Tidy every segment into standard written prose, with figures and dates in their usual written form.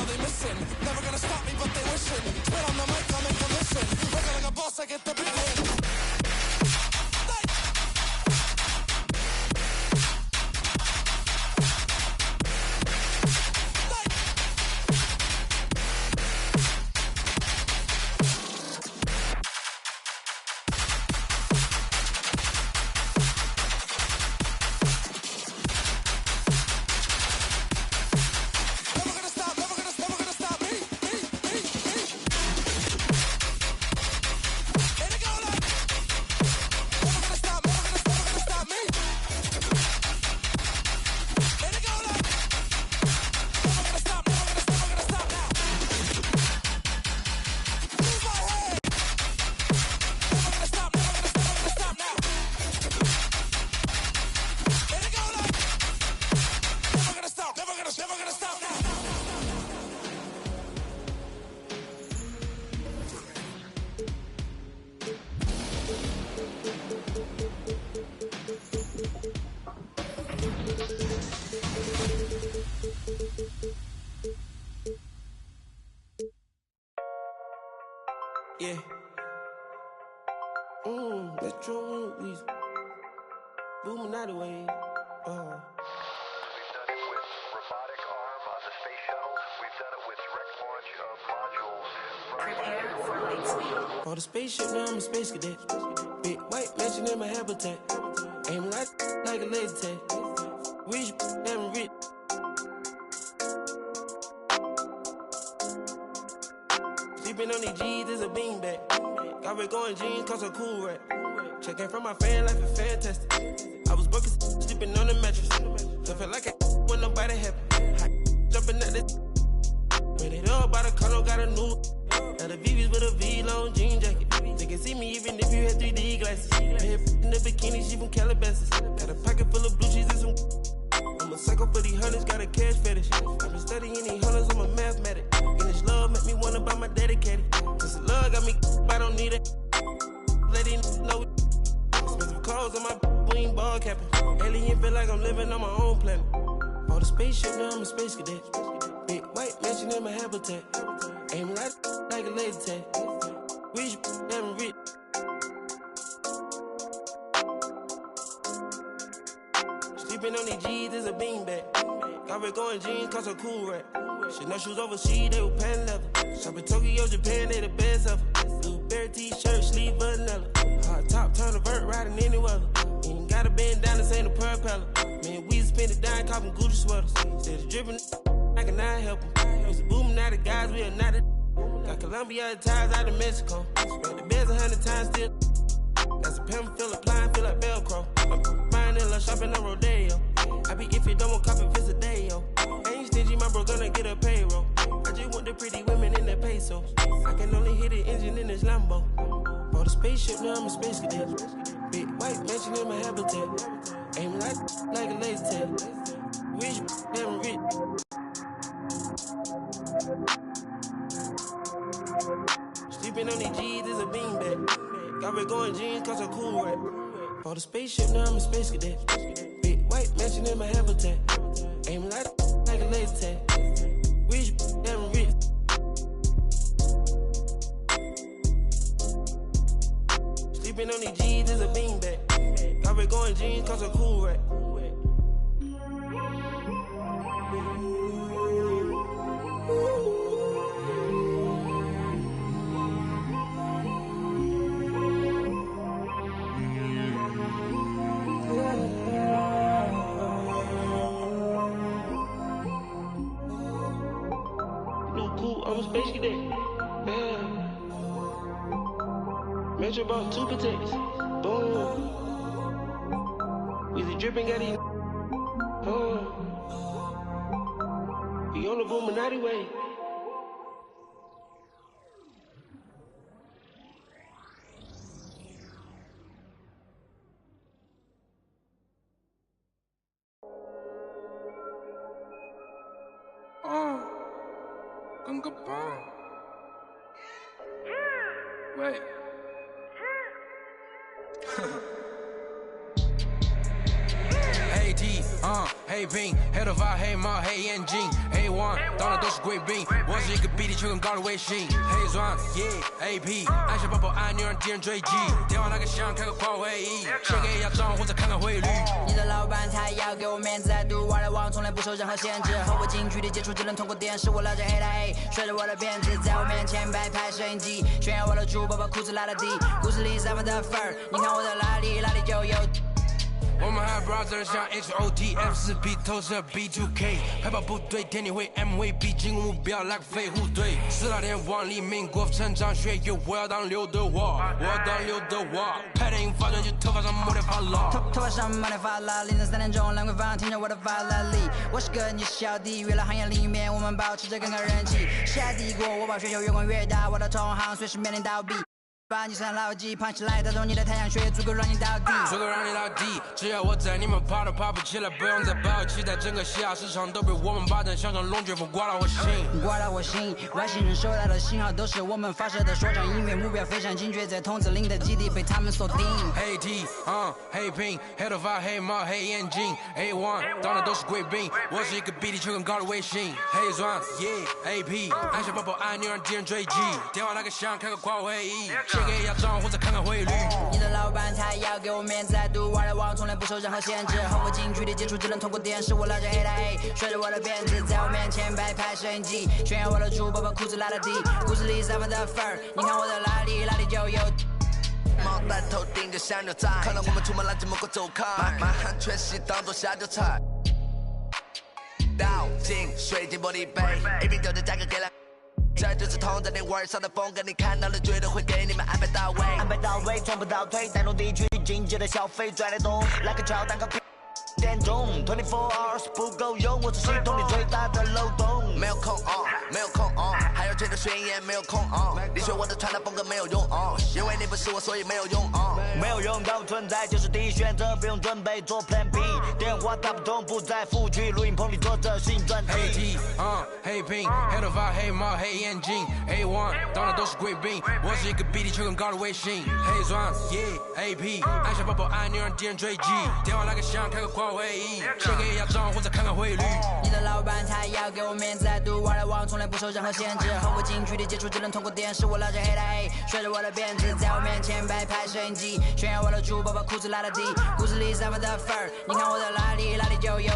are they missing? Never gonna stop me, but they wishing. Spit on the mic, I'm in commission. Working like a boss, I get the big win. Yeah. Metro Weezy. Booming out the way. We've done it with robotic arm on the space shuttles. We've done it with direct launch of modules. Prepare for light speed. For the spaceship, now I'm a space cadet. Big white mansion in my habitat. Aim like a laser tag. Rich, damn rich. Sleeping on these G's is a beanbag. Got red going jeans, cause a cool rat. Checking from my fan life is fantastic. I was broken, sleeping on the mattress. So feel like I when nobody happy. Jumping at this. When it all by the car, got a new. Now the VV's with a V-long jean jacket. They can see me even if you had 3D glasses. Head in the bikini, she from Calabasas. Got a pocket full of blue cheese and some. I'm a psycho for these hundreds, got a cash fetish. I've been studying these hundreds, I'm a mathematic. And this love make me wanna buy my daddy caddy. This love got me, I don't need it. Lady know it. Expensive clothes on my wing ball capping. Alien feel like I'm living on my own planet. For the spaceship, now I'm a space cadet. Big white mansion in my habitat. Aim like a laser tag. Rich, damn rich. Sleeping on these G's is a beanbag. Got red going jeans, cause a cool rat. Shit, no shoes overseas, they were pan leather. Shop in Tokyo, Japan, they the best ever. Blueberry t-shirt, sleeve vanilla. Hard top, turn a vert, riding any weather. Ain't gotta bend down, this ain't a propeller. Man, we spend it down, copping Gucci sweaters. Instead of dripping, I cannot help them. Used to booming out the guys, we are not a. Got Colombia ties out of Mexico. Spread the beds 100 times still. Got some pimp, feel applying, feel like Velcro. I'm buying in love, shopping on Rodeo. I be if you don't want copy, visit day, yo. Ain't stingy, my bro gonna get a payroll. I just want the pretty women in the pesos. I can only hit the engine in this Lambo. For the spaceship, now I'm a space cadet. Big white mansion in my habitat. Aim like a laser tag. Rich, damn rich. Sleeping on these G's is a beanbag. Got red going jeans, cause a cool rat. For the spaceship, now I'm a space cadet. Big white mansion in my habitat. Aim like a laser tag. Rich, damn rich. Sleeping on these G's is a beanbag. Got red going jeans, cause a cool rat. I'm a space cadet. Yeah. Metro bought 2 protects. Boom. Weezy dripping, got these. We on the Illuminati way. Gunga bomb. Wait. AD, 黑屏，黑头发，黑毛，黑眼睛 ，A1 当的都是贵宾，我是一个比地球更高的卫星，黑钻，AP，按下抱抱按钮让敌人追击，电话那个响，开个跨会议，写给亚账或者看看汇率。你的老板他要给我面子，在读外来网从来不受任何限制，和我近距离接触只能通过电视，我拉着黑带 A， 甩着我的辫子，在我面前摆拍摄影机，炫耀我的猪宝宝裤子拉得低，故事里散发的粉儿，你看我的哪里就有。我们还 brother 像 HOT F4P 投射 B2K 派跑部队天地会 M 会 B 进攻目标来个飞虎队4大天王黎明国成长学友我要当刘德华我要当刘德华拍电影发专辑头发上抹点发蜡头发上抹点发蜡凌晨3点钟兰桂坊听着我的法拉利我是个你是小弟娱乐行业里面我们保持着更高人气下帝国我把全球越滚越大我的同行随时面临倒闭把你算牢记，胖起来打中你的太阳穴，足够让你倒地，足够让你倒地。只要我在，你们爬都爬不起来，不用再抱期待，整个西亚市场都被我们霸占，像场龙卷风刮到我心，刮到我心。外星人收到的信号都是我们发射的说唱音乐，目标非常精确，在筒子林的基地被他们锁定。黑 T，黑屏，黑头发，黑毛，黑眼睛 ，A1 当的都是贵宾，我是一个比地球更高的卫星，黑钻，AP， 按下抱抱按钮让敌人追击，电话那个响，开个跨会议。给亚账或者看看汇率。你的老板他要给我面子，在读外来网从来不受任何限制，和我近距离接触只能通过电视，我拉着黑带 A， 甩着我的辫子，在我面前摆拍摄影机，炫耀我的猪宝宝裤子拉得低，故事里散发的粉儿，你看我的哪里就有。毛带头顶着香牛仔，看到我们出门拦着门口走开，满汉全席当做下酒菜，倒进水晶玻璃杯，一瓶酒的价格给了。这就是同在你玩上的风格，你看到了绝对会给你们安排到位，安排到位，从不倒退，带动地区经济的消费拽得动，来个桥蛋糕点钟，24 hours 不够用，我是系统里最大的漏洞。没有空没有空还要接着宣言，没有空你学我的传达风格没有用因为你不是我，所以没有用没有用到存在就是第一选择，不用准备做 Plan B， 电话打不通，不在府区，录音棚里做着新专辑。黑 T，黑屏，黑头发，黑毛，黑眼睛 ，A1 当的都是贵宾，我是一个比地球更高的卫星，黑钻，AP， 按下抱抱按钮让敌人追击，电话那个响，开个跨会议，写给亚账或者看看汇率。你的老板他要给我面子，在读外来网从来不受任何限制，和我近距离接触只能通过电视，我拉着黑带 A， 甩着我的辫子，在我面前摆拍摄影机，炫耀我的猪宝宝裤子拉得低，故事里散发的粉儿，你看我的哪里就有。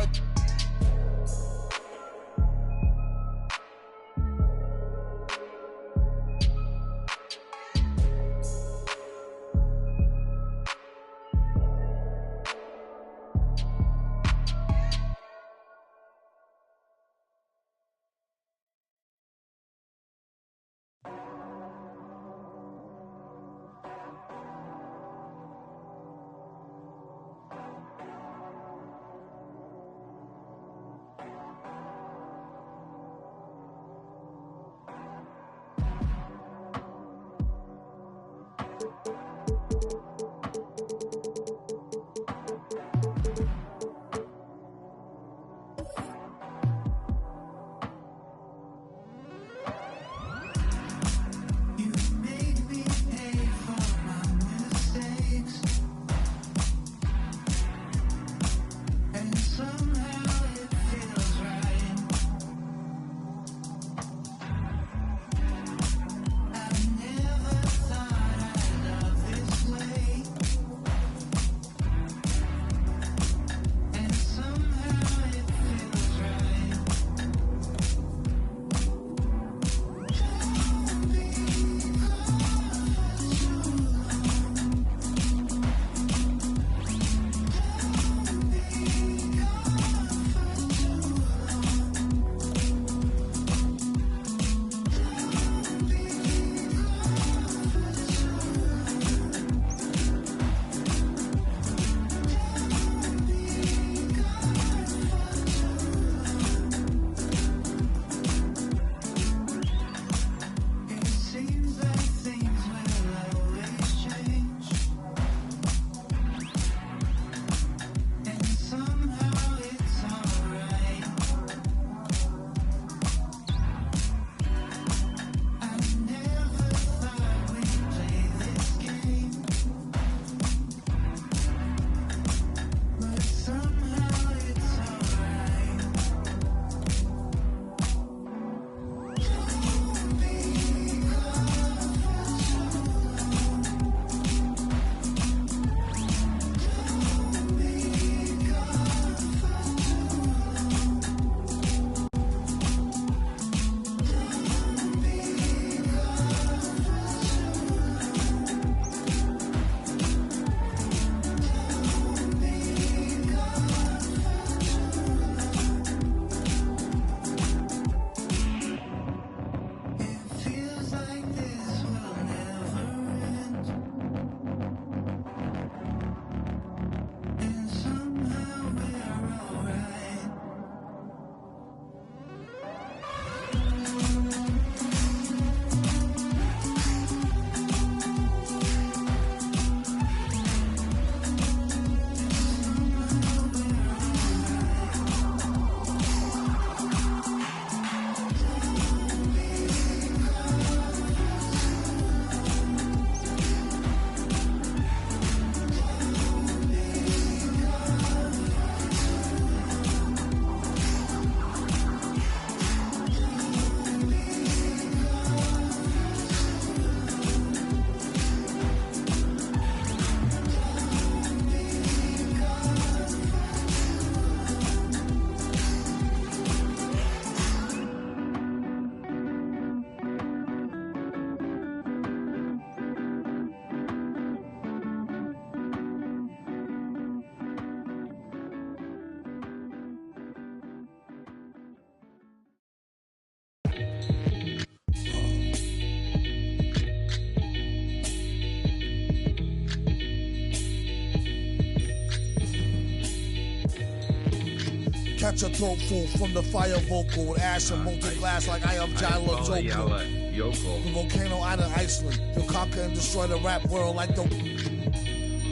Catch a throat full from the fire vocal with ash and molten glass like I am Jala Joker. The volcano out of Iceland. You'll conquer and destroy the rap world like the...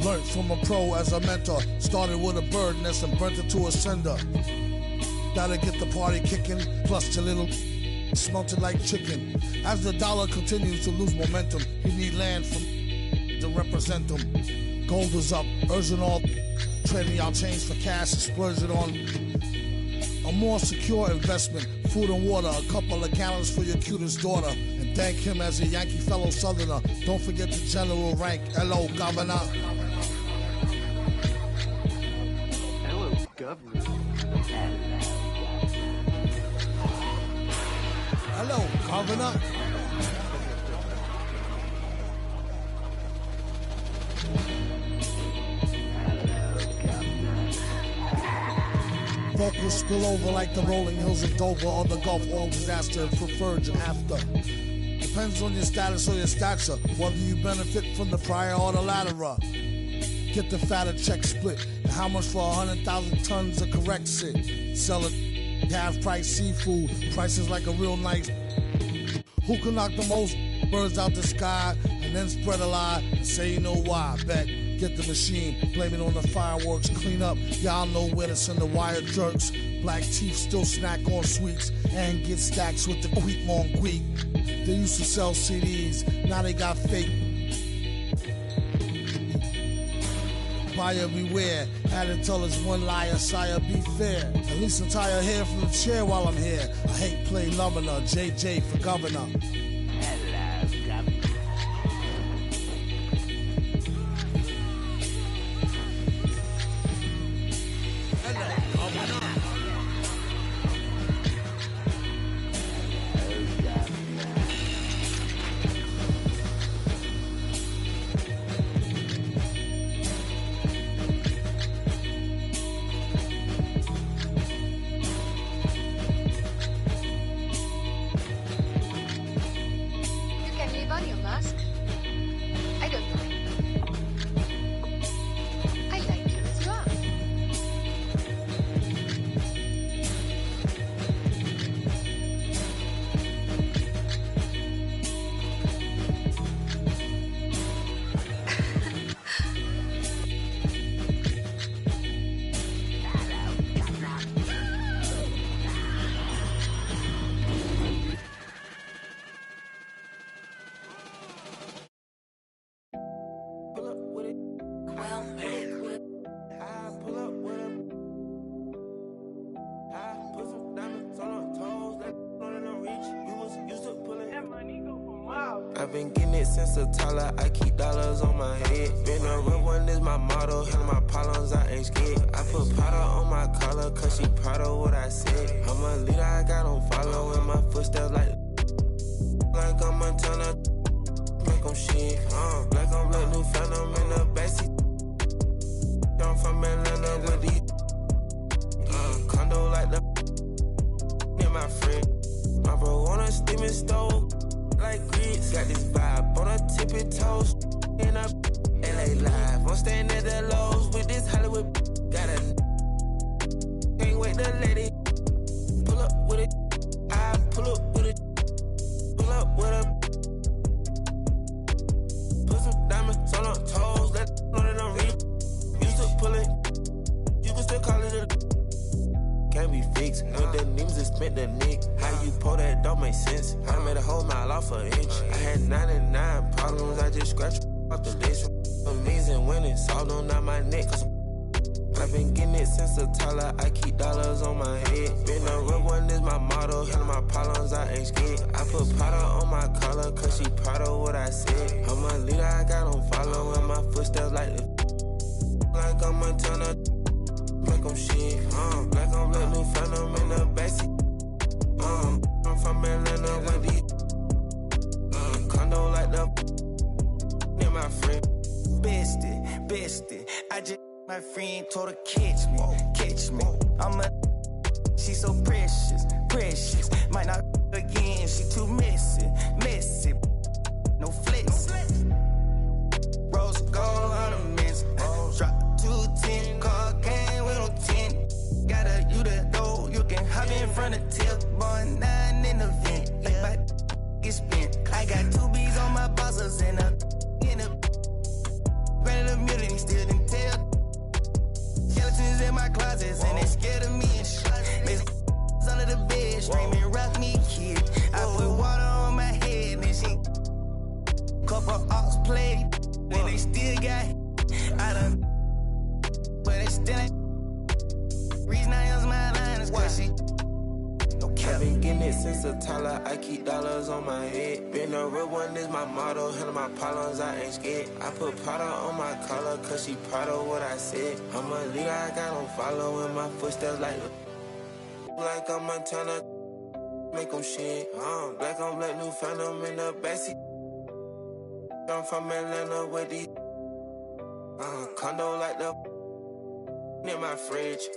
Learned from a pro as a mentor. Started with a bird nest and burnt it to a cinder. Gotta get the party kicking. Plus your little... smelted like chicken. As the dollar continues to lose momentum, you need land from... to represent them. Gold is up, urging all... trading y'all change for cash and splurging on... a more secure investment, food and water, a couple of gallons for your cutest daughter, and thank him as a Yankee fellow Southerner. Don't forget the general rank. Hello, Governor. Hello, Governor. Hello, Governor. Vocals spill over like the rolling hills of Dover or the Gulf Oil disaster for Virgin after. Depends on your status or your stature, whether you benefit from the prior or the latter. Get the fatter check split, and how much for 100,000 tons of correct shit? Sell it, half price seafood, prices like a real nice. Who can knock the most birds out the sky and then spread a lie and say you know why? Bet. Get the machine, blame it on the fireworks, clean up. Y'all know where to send the wire jerks. Black teeth still snack on sweets and get stacks with the Queek on Queek. They used to sell CDs, now they got fake. Buyer beware, had to tell us one liar, sire be fair. At least I'm tired hair from the chair while I'm here. I hate play Lumberner, JJ for governor. I've been getting it since a toddler, I keep dollars on my head. Been a real one is my motto, handle my problems, I ain't scared. I put powder on my collar, cause she proud of what I said. I'm a leader, I got on following my footsteps like I'm Montana, make them shit. Like I'm black new phantom in the backseat. I'm from Atlanta with these condo like the and my friend. My bro on a steaming stove. Like grits, got this vibe on her tippy toes. In a LA live, I'm staying at the lows with this Hollywood. Got a can't wait to let it pull up with it. I pull up with it, pull up with her. Put some diamonds on her toes, let know that I'm real. Used to pull it, you can still call it a. Can't be fixed, with the names and spent the nick. How you pull that don't make sense. I made a whole mile off an inch. I had 99 problems, I just scratched off the list. Amazing winning, solved on out my neck. Cause I've been getting it since a toddler, I keep dollars on my head. Been a real one is my motto, handle my problems, I ain't scared. I put powder on my collar, cause she proud of what I said. I'm a leader, I got on following my footsteps like like I'm Montana. Make them shit, like I'm black new phantom in the backseat. I'm from Atlanta with these condo like the and my friend. Bestie, I just my friend told her catch me. I'm a She so precious, precious. Might not again, she too messy, messy. No flex. Rose gold ornaments. Drop 210, car came with no 10. Got a you the door, you can hop in front of tip. Born 9 in the vent, like my get spent. I got 2 B's on my bosses and a ready to mute it, he still didn't tell. Skeletons in my closets and they scared of me and shit. Under the bed, screaming, rock me, kid. I put water on my head and she couple ox played. And they still got I done, but they still ain't. Reason I use my line is cause she I've been getting it since a toddler. I keep dollars on my head. Been a real one is my motto. Handle my problems, I ain't scared. I put Prada on my collar, cause she proud of what I said. I'm a leader, I got on following my footsteps like I'm a Montana. Make them shit. Black on black, new phantom in the backseat. I'm from Atlanta with these condo like the in my fridge.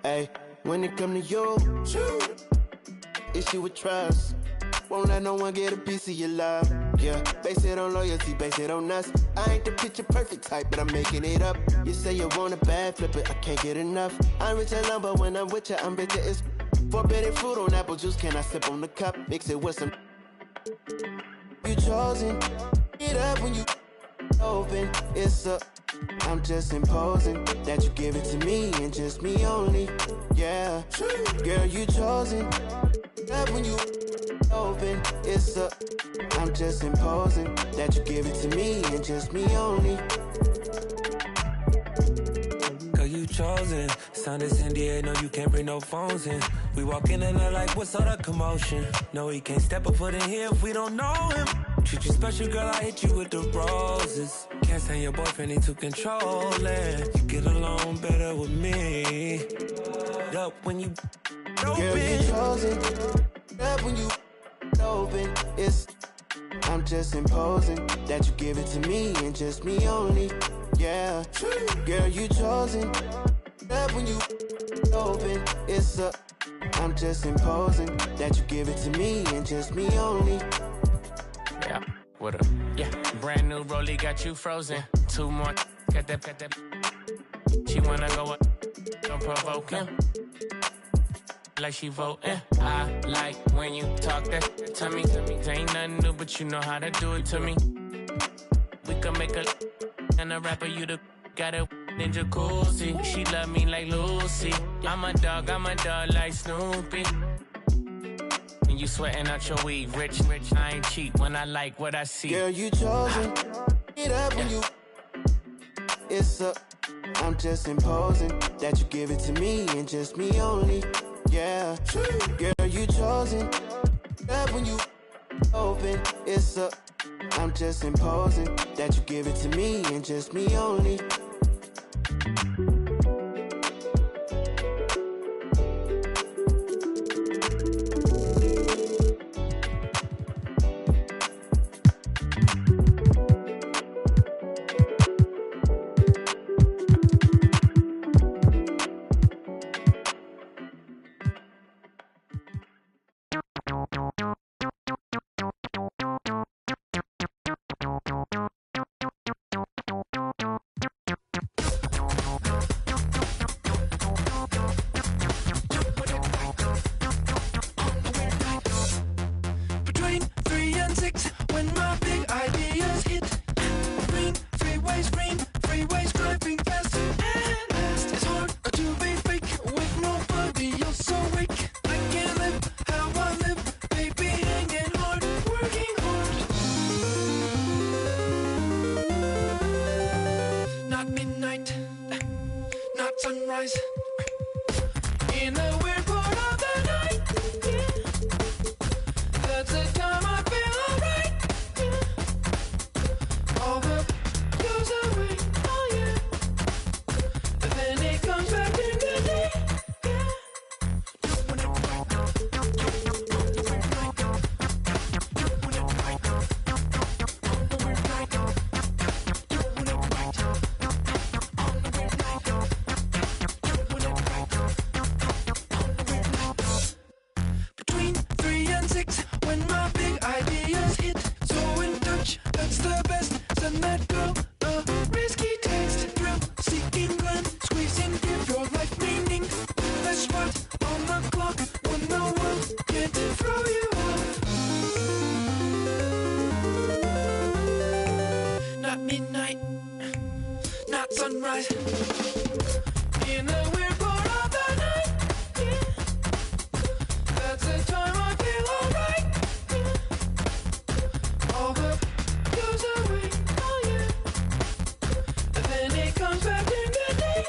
Hey, when it come to you, issue with trust. Won't let no one get a piece of your love. Yeah, base it on loyalty, base it on us. I ain't the picture perfect type, but I'm making it up. You say you want a bad flip it, I can't get enough. I'm rich alone, but when I'm with you, I'm bitter. It's forbidden fruit on apple juice. Can I sip on the cup? Mix it with some. You chosen. Get up when you open. It's a. I'm just imposing that you give it to me and just me only. Yeah, girl, you chosen. Up when you open. It's a. I'm just imposing that you give it to me and just me only. Cause you chosen. Sound is NDA, no, you can't bring no phones in. We walk in and they're like, what's all that commotion? No, he can't step a foot in here if we don't know him. Treat you special, girl, I hit you with the roses. Can't stand your boyfriend, he too controlling. You get along better with me. Up when you open. Girl, you chosen. Up when you open. It's. I'm just imposing that you give it to me and just me only. Yeah, girl, you chosen. Up when you open. It's a. I'm just imposing that you give it to me and just me only. With a, yeah, brand new rollie got you frozen. 2 more, got that. She wanna go up, don't provoke him. Like she voting. I like when you talk that to me. There ain't nothing new, but you know how to do it to me. We can make a and a rapper, you the got a in jacuzzi. She love me like Lucy. I'm a dog like Snoopy. And you sweating out your weed, rich, I ain't cheap when I like what I see. Girl, you chosen. It up when you. It's up. I'm just imposing that you give it to me and just me only. Yeah, girl, you chosen. Up when you open. It's up. I'm just imposing that you give it to me and just me only. Sunrise in a weird part of the night. That's the time I feel alright. All the goes away, oh yeah. But then it comes back in the day. Sunrise in a weird part of the night. Yeah. That's the time I feel alright. Yeah. All the goes away, oh yeah. And then it comes back in the day.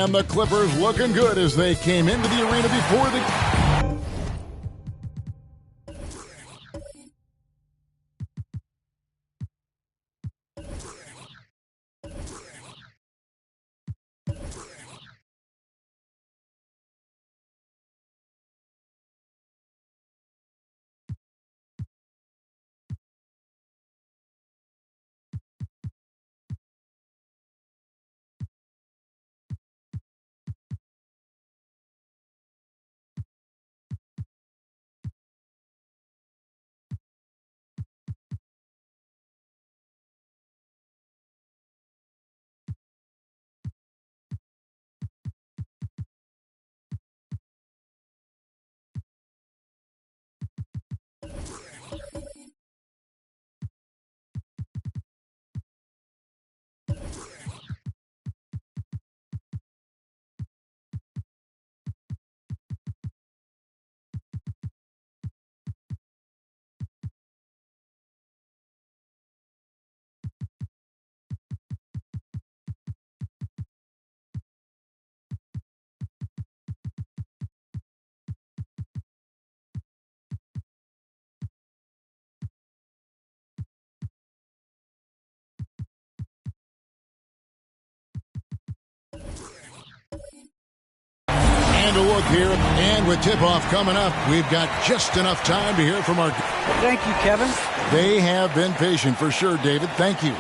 And the Clippers looking good as they came into the arena before the... And a look here, and with tip-off coming up, we've got just enough time to hear from our... Thank you, Kevin. They have been patient for sure, David. Thank you.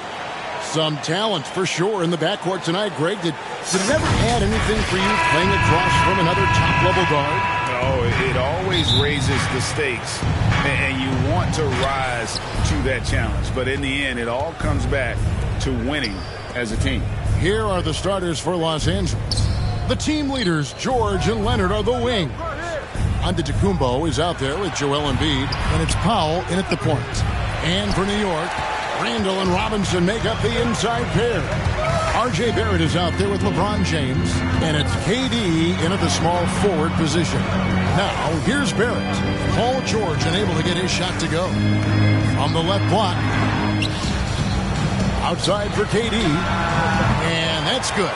Some talent for sure in the backcourt tonight. Greg, did it ever add anything for you playing across from another top-level guard? No, it always raises the stakes, and you want to rise to that challenge. But in the end, it all comes back to winning as a team. Here are the starters for Los Angeles. The team leaders, George and Leonard, are the wing. Antetokounmpo is out there with Joel Embiid, and it's Powell in at the point. And for New York, Randall and Robinson make up the inside pair. R.J. Barrett is out there with LeBron James, and it's KD in at the small forward position. Now, here's Barrett. Paul George unable to get his shot to go. On the left block. Outside for KD. And that's good.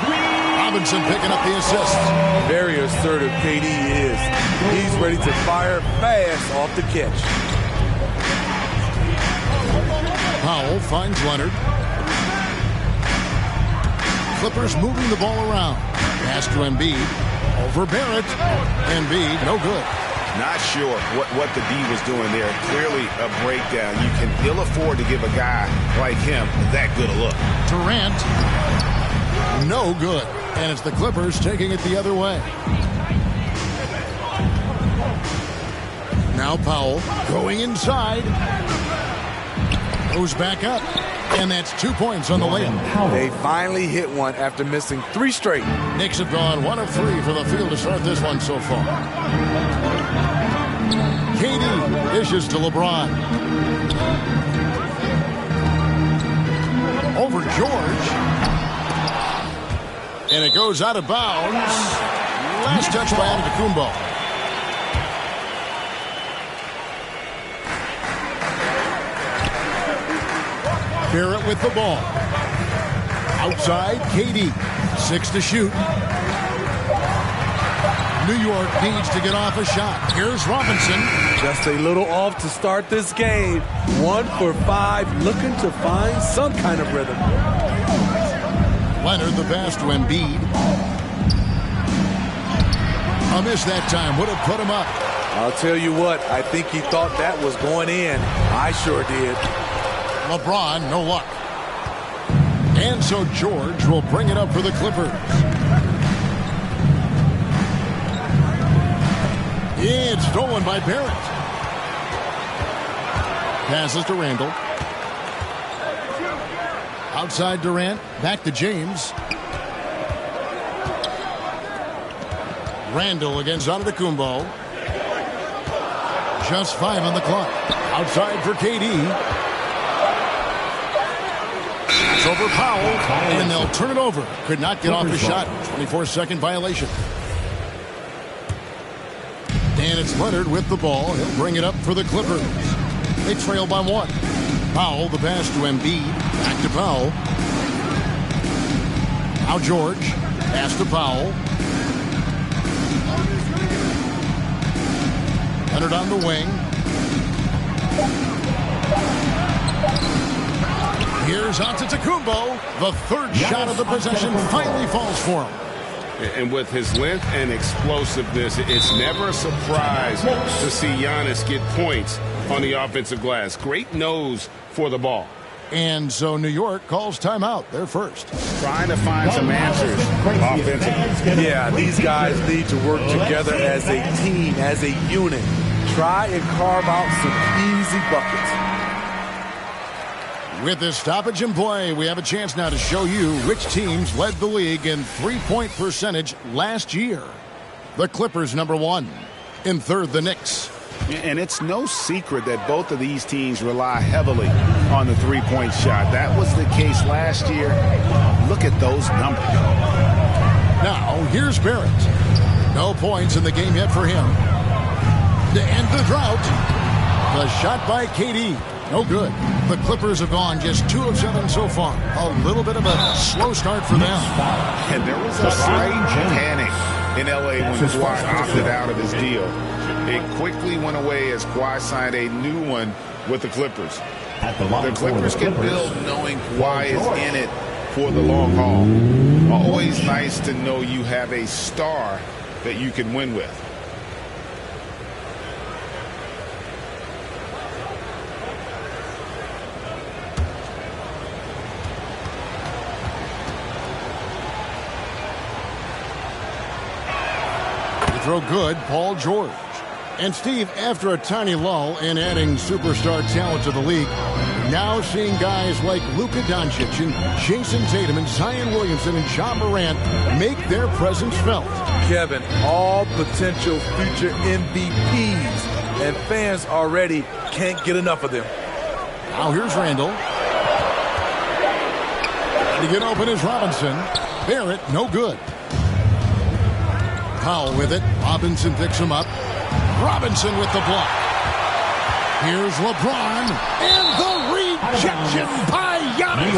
Robinson picking up the assist. Very assertive KD is. He's ready to fire fast off the catch. Powell finds Leonard. Clippers moving the ball around. Pass to Embiid. Over Barrett. Embiid, no good. Not sure what the D was doing there. Clearly a breakdown. You can ill afford to give a guy like him that good a look. Durant. No good. And it's the Clippers taking it the other way. Now Powell going inside. Goes back up. And that's 2 points on the layup. They finally hit one after missing 3 straight. Knicks have gone 1 of 3 for the field to start this one so far. KD dishes to LeBron. Over George. And it goes out of bounds. Last touch by Antetokounmpo. Barrett with the ball. Outside, KD. 6 to shoot. New York needs to get off a shot. Here's Robinson. Just a little off to start this game. 1 for 5, looking to find some kind of rhythm. Leonard the pass to Embiid. A miss that time would have put him up. I'll tell you what, I think he thought that was going in. I sure did. LeBron, no luck. And so George will bring it up for the Clippers. It's stolen by Barrett. Passes to Randall. Outside Durant. Back to James. Randall against Antetokounmpo. Just 5 on the clock. Outside for KD. It's over Powell, and they'll turn it over. Could not get off the shot. 24-second violation. And it's Leonard with the ball. He'll bring it up for the Clippers. They trail by 1. Powell, the pass to Embiid. Back to Powell. Now George. Pass to Powell. Leonard on the wing. Here's Antetokounmpo. The third shot of the possession finally falls for him. And with his length and explosiveness, it's never a surprise to see Giannis get points on the offensive glass. Great nose for the ball. And so New York calls timeout. They're first. Trying to find some answers offensively. Yeah, these guys need to work together as a team, as a unit. Try and carve out some easy buckets. With this stoppage in play, we have a chance now to show you which teams led the league in three-point percentage last year. The Clippers, number 1. In third, the Knicks. And it's no secret that both of these teams rely heavily on the three-point shot. That was the case last year. Look at those numbers. Now, here's Barrett. No points in the game yet for him. To end the drought, the shot by KD. No good. The Clippers have gone just 2 of 7 so far. A little bit of a slow start for them. And there was a slight panic in L.A. when Kawhi opted out of his deal. It quickly went away as Kawhi signed a new one with the Clippers. The Clippers can build knowing Kawhi is in it for the long haul. Always nice to know you have a star that you can win with. Throw good, Paul George. And Steve, after a tiny lull in adding superstar talent to the league, now seeing guys like Luka Doncic and Jason Tatum and Zion Williamson and Ja Morant make their presence felt. Kevin, all potential future MVPs, and fans already can't get enough of them. Now here's Randall. To get open is Robinson. Barrett, no good. Powell with it. Robinson picks him up. Robinson with the block. Here's LeBron. And the rejection by Giannis.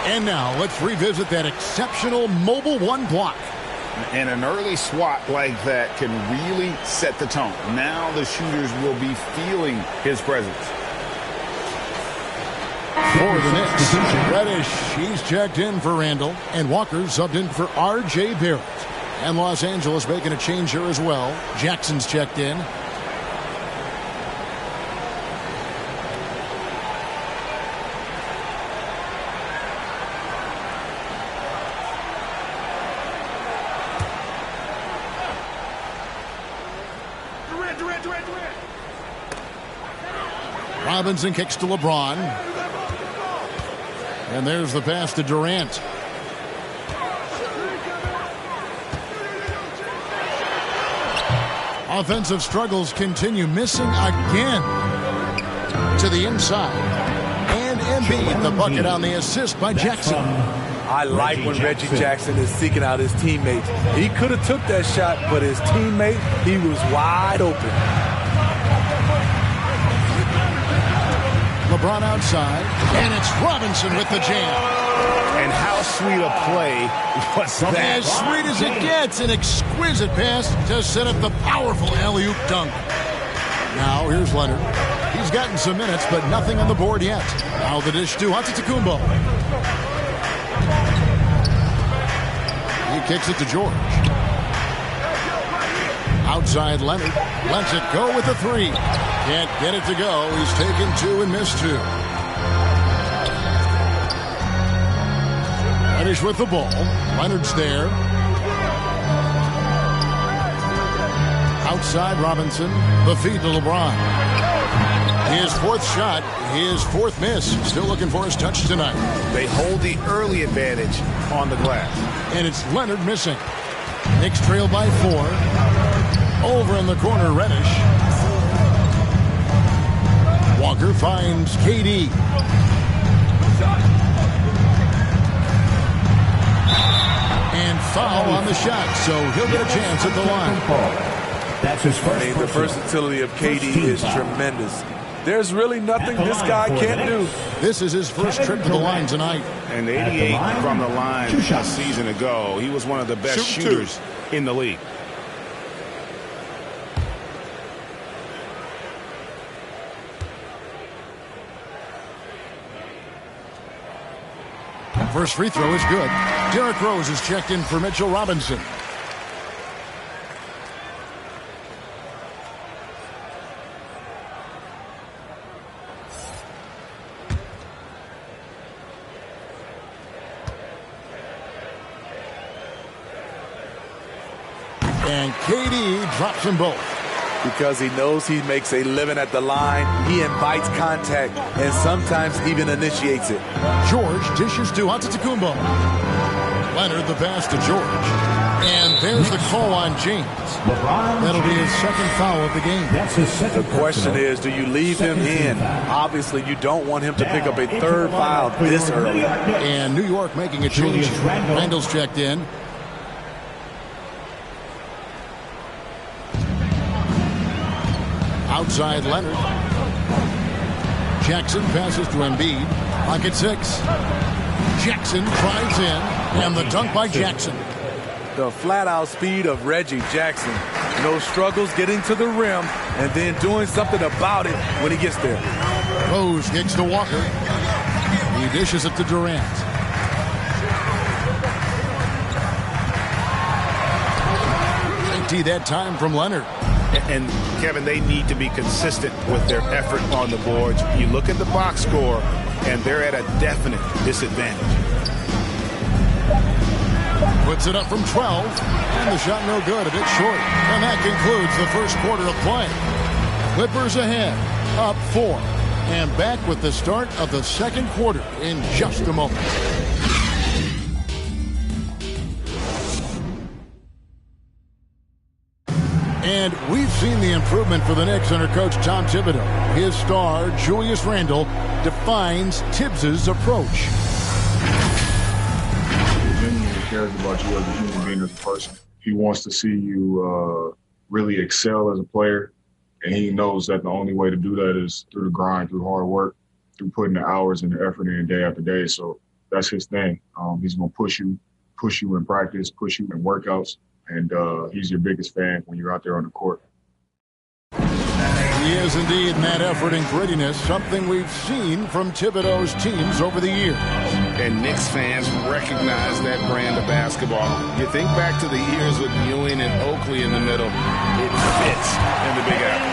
And now let's revisit that exceptional mobile one block. And an early swat like that can really set the tone. Now the shooters will be feeling his presence. For the Knicks, Reddish, he's checked in for Randall. And Walker subbed in for R.J. Barrett. And Los Angeles making a change here as well. Jackson's checked in. Durant. Robinson kicks to LeBron. And there's the pass to Durant. Offensive struggles continue, missing again to the inside. And Embiid, the bucket on the assist by Jackson. I like when Reggie Jackson is seeking out his teammates. He could have took that shot, but his teammate, he was wide open. LeBron outside, and it's Robinson with the jam. And how sweet a play was that? As sweet as it gets, an exquisite pass to set up the powerful alley-oop dunk. Now here's Leonard. He's gotten some minutes, but nothing on the board yet. Now the dish to Antetokounmpo. He kicks it to George. Outside Leonard. Lets it go with the three. Can't get it to go. He's taken 2 and missed 2. Reddish with the ball. Leonard's there. Outside Robinson. The feed to LeBron. His 4th shot. His 4th miss. Still looking for his touch tonight. They hold the early advantage on the glass. And it's Leonard missing. Knicks trail by 4. Over in the corner, Reddish. Walker finds KD. And foul on the shot, so he'll get a chance at the line. That's his first. The versatility of KD is tremendous. There's really nothing this guy can't do. This is his first trip to the line tonight. And 88 from the line a season ago. He was one of the best shooters in the league. First free throw is good. Derrick Rose is checked in for Mitchell Robinson. And KD drops them both. Because he knows he makes a living at the line, he invites contact and sometimes even initiates it. George dishes to Antetokounmpo. Leonard the pass to George. And there's the call on James. That'll be his second foul of the game. The question is, do you leave him in? Obviously, you don't want him to pick up a third foul this early. And New York making a change. Randall's checked in. Outside Leonard. Jackson passes to Embiid. Pocket 6. Jackson drives in. And the dunk by Jackson. The flat-out speed of Reggie Jackson. No struggles getting to the rim and then doing something about it when he gets there. Rose kicks to Walker. He dishes it to Durant. Empty that time from Leonard. And, Kevin, they need to be consistent with their effort on the boards. You look at the box score, and they're at a definite disadvantage. Puts it up from 12, and the shot no good, a bit short. And that concludes the first quarter of play. Clippers ahead, up 4, and back with the start of the second quarter in just a moment. And we've seen the improvement for the Knicks under coach Tom Thibodeau. His star, Julius Randle, defines Tibbs' approach. He cares about you as a human being, as a person. He wants to see you really excel as a player, and he knows that the only way to do that is through the grind, through hard work, through putting the hours and the effort in day after day. So that's his thing. He's going to push you in practice, push you in workouts, and he's your biggest fan when you're out there on the court. He is indeed in that effort and grittiness, something we've seen from Thibodeau's teams over the years. And Knicks fans recognize that brand of basketball. You think back to the years with Ewing and Oakley in the middle. It fits in the Big Apple.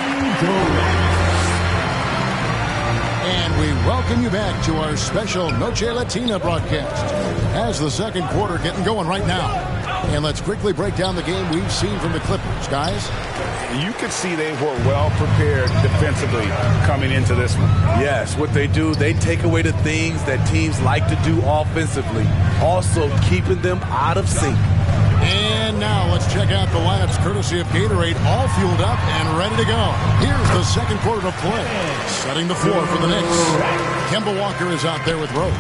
And we welcome you back to our special Noche Latina broadcast as the second quarter getting going right now. And let's quickly break down the game we've seen from the Clippers, guys. You could see they were well prepared defensively coming into this one. Yes, what they do, they take away the things that teams like to do offensively, also keeping them out of sync. And now let's check out the lineups courtesy of Gatorade, all fueled up and ready to go. Here's the second quarter of play. Setting the floor for the Knicks. Kemba Walker is out there with Rose.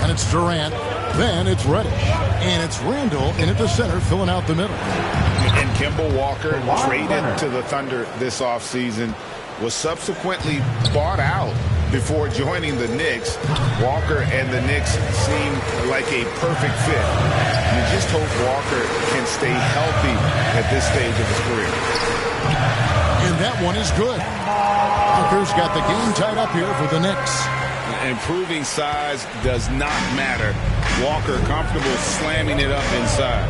And it's Durant. Then it's Reddish. And it's Randall in at the center, filling out the middle. And Kemba Walker, traded to the Thunder this offseason, was subsequently bought out before joining the Knicks. Walker and the Knicks seem like a perfect fit. You just hope Walker can stay healthy at this stage of his career. And that one is good. Walker's got the game tied up here for the Knicks. Improving size does not matter. Walker comfortable slamming it up inside.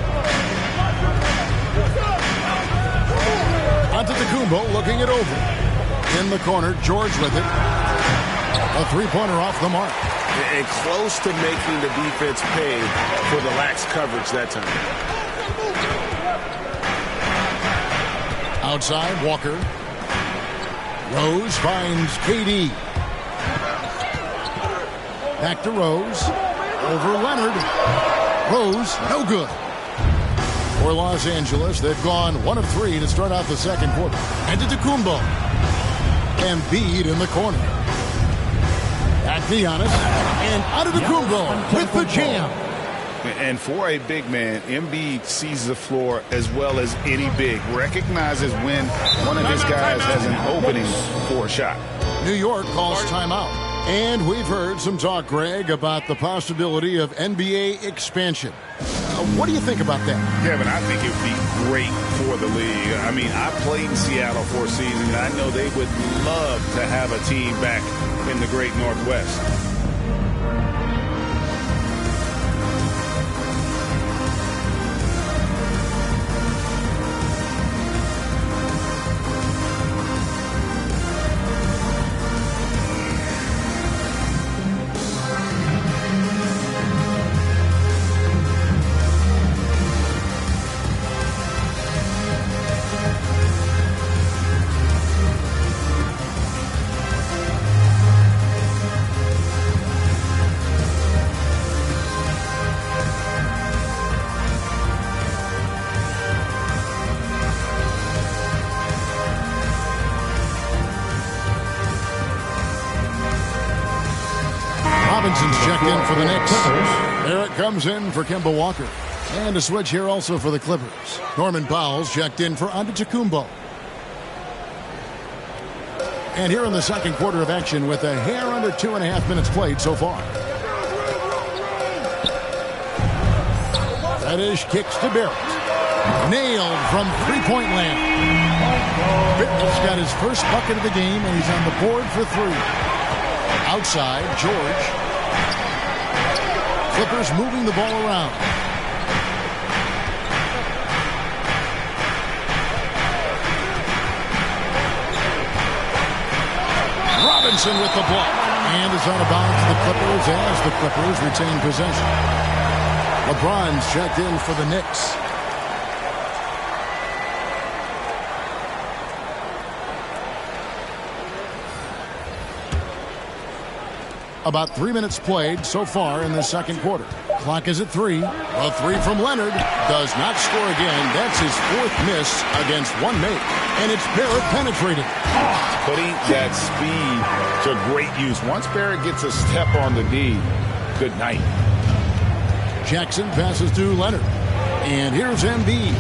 Antetokounmpo looking it over. In the corner, George with it. A three-pointer off the mark. And close to making the defense pay for the lax coverage that time. Outside, Walker. Rose finds KD. Back to Rose. Over Leonard. Rose, no good. For Los Angeles, they've gone 1 of 3 to start out the second quarter. Antetokounmpo. Embiid in the corner. Back to Giannis. And Antetokounmpo with the jam. And for a big man, Embiid sees the floor as well as any big. Recognizes when one of his guys has an opening for a shot. New York calls timeout. And we've heard some talk, Greg, about the possibility of NBA expansion. What do you think about that? Kevin, I think it would be great for the league. I mean, I played in Seattle for a season, and I know they would love to have a team back in the great Northwest. Robinson's checked in for the Knicks. Barrett comes in for Kemba Walker. And a switch here also for the Clippers. Norman Powell's checked in for Antetokounmpo. And here in the second quarter of action with a hair under 2.5 minutes played so far. Reddish kicks to Barrett. Nailed from three-point land. Barrett's got his first bucket of the game, and he's on the board for three. Outside, George. Clippers moving the ball around. Robinson with the block. And is out of bounds to the Clippers as the Clippers retain possession. LeBron's checked in for the Knicks. About 3 minutes played so far in the second quarter. Clock is at 3. A three from Leonard. Does not score again. That's his fourth miss against one make. And it's Barrett penetrating. Putting that speed to great use. Once Barrett gets a step on the D, good night. Jackson passes to Leonard. And here's Embiid.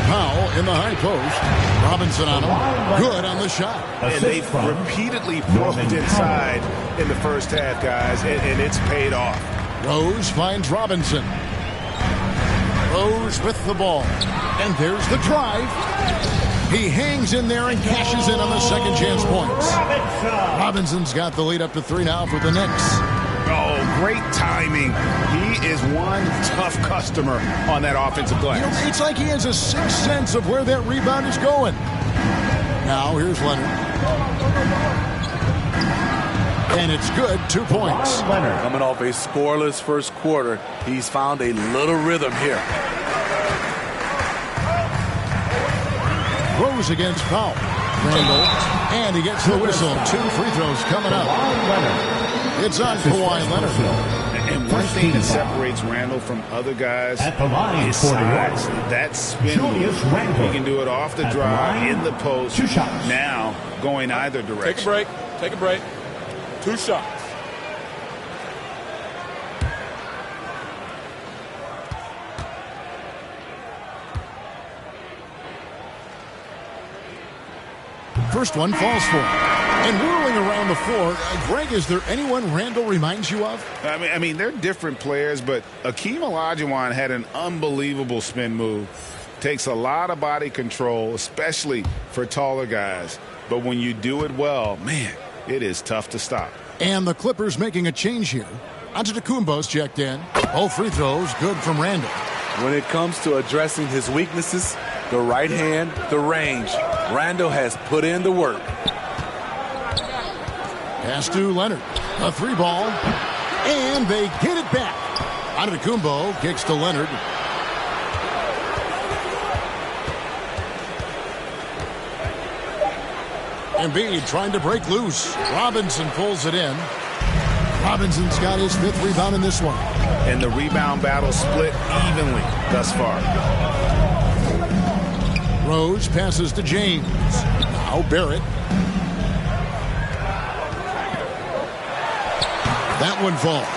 Powell in the high post. Robinson on him. Good on the shot. And they've repeatedly pushed inside in the first half, guys, and it's paid off. Rose finds Robinson. Rose with the ball. And there's the drive. He hangs in there and cashes in on the second chance points. Robinson's got the lead up to 3 now for the Knicks. Oh, great timing. He is one tough customer on that offensive glass. You know, it's like he has a sixth sense of where that rebound is going. Now, here's Leonard. And it's good, 2 points. Leonard coming off a scoreless first quarter. He's found a little rhythm here. Rose against Powell. Randall. And he gets the whistle. 2 free throws coming up. It's on Kawhi Leonard. And one thing that separates Randall from other guys is size. That spin move. He can do it off the drive, in the post. 2 shots. Now going either direction. Take a break. Take a break. 2 shots. First one falls for him. And whirling around the floor, Greg, is there anyone Randall reminds you of? I mean, they're different players, but Akeem Olajuwon had an unbelievable spin move. Takes a lot of body control, especially for taller guys. But when you do it well, man, it is tough to stop. And the Clippers making a change here. Antetokounmpo's checked in. All free throws good from Randall. When it comes to addressing his weaknesses, the right hand, the range, Randall has put in the work. Pass to Leonard. A 3-ball. And they get it back. Antetokounmpo kicks to Leonard. Embiid trying to break loose. Robinson pulls it in. Robinson's got his 5th rebound in this one. And the rebound battle split evenly thus far. Rose passes to James. Now Barrett. That one falls.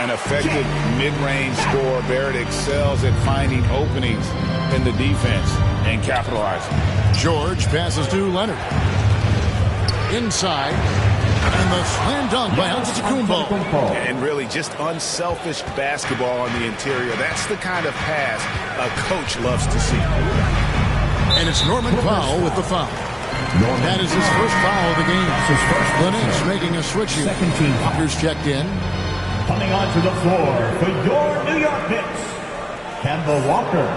An effective mid-range score. Barrett excels at finding openings in the defense. and capitalize. George passes to Leonard. Inside. And the slam dunk by Antetokounmpo. And really just unselfish basketball on the interior. That's the kind of pass a coach loves to see. And it's Norman Powell with the foul. That is his first foul of the game. The Knicks making a switch here. Walker's checked in. Coming onto the floor for your New York Knicks, Kemba Walker.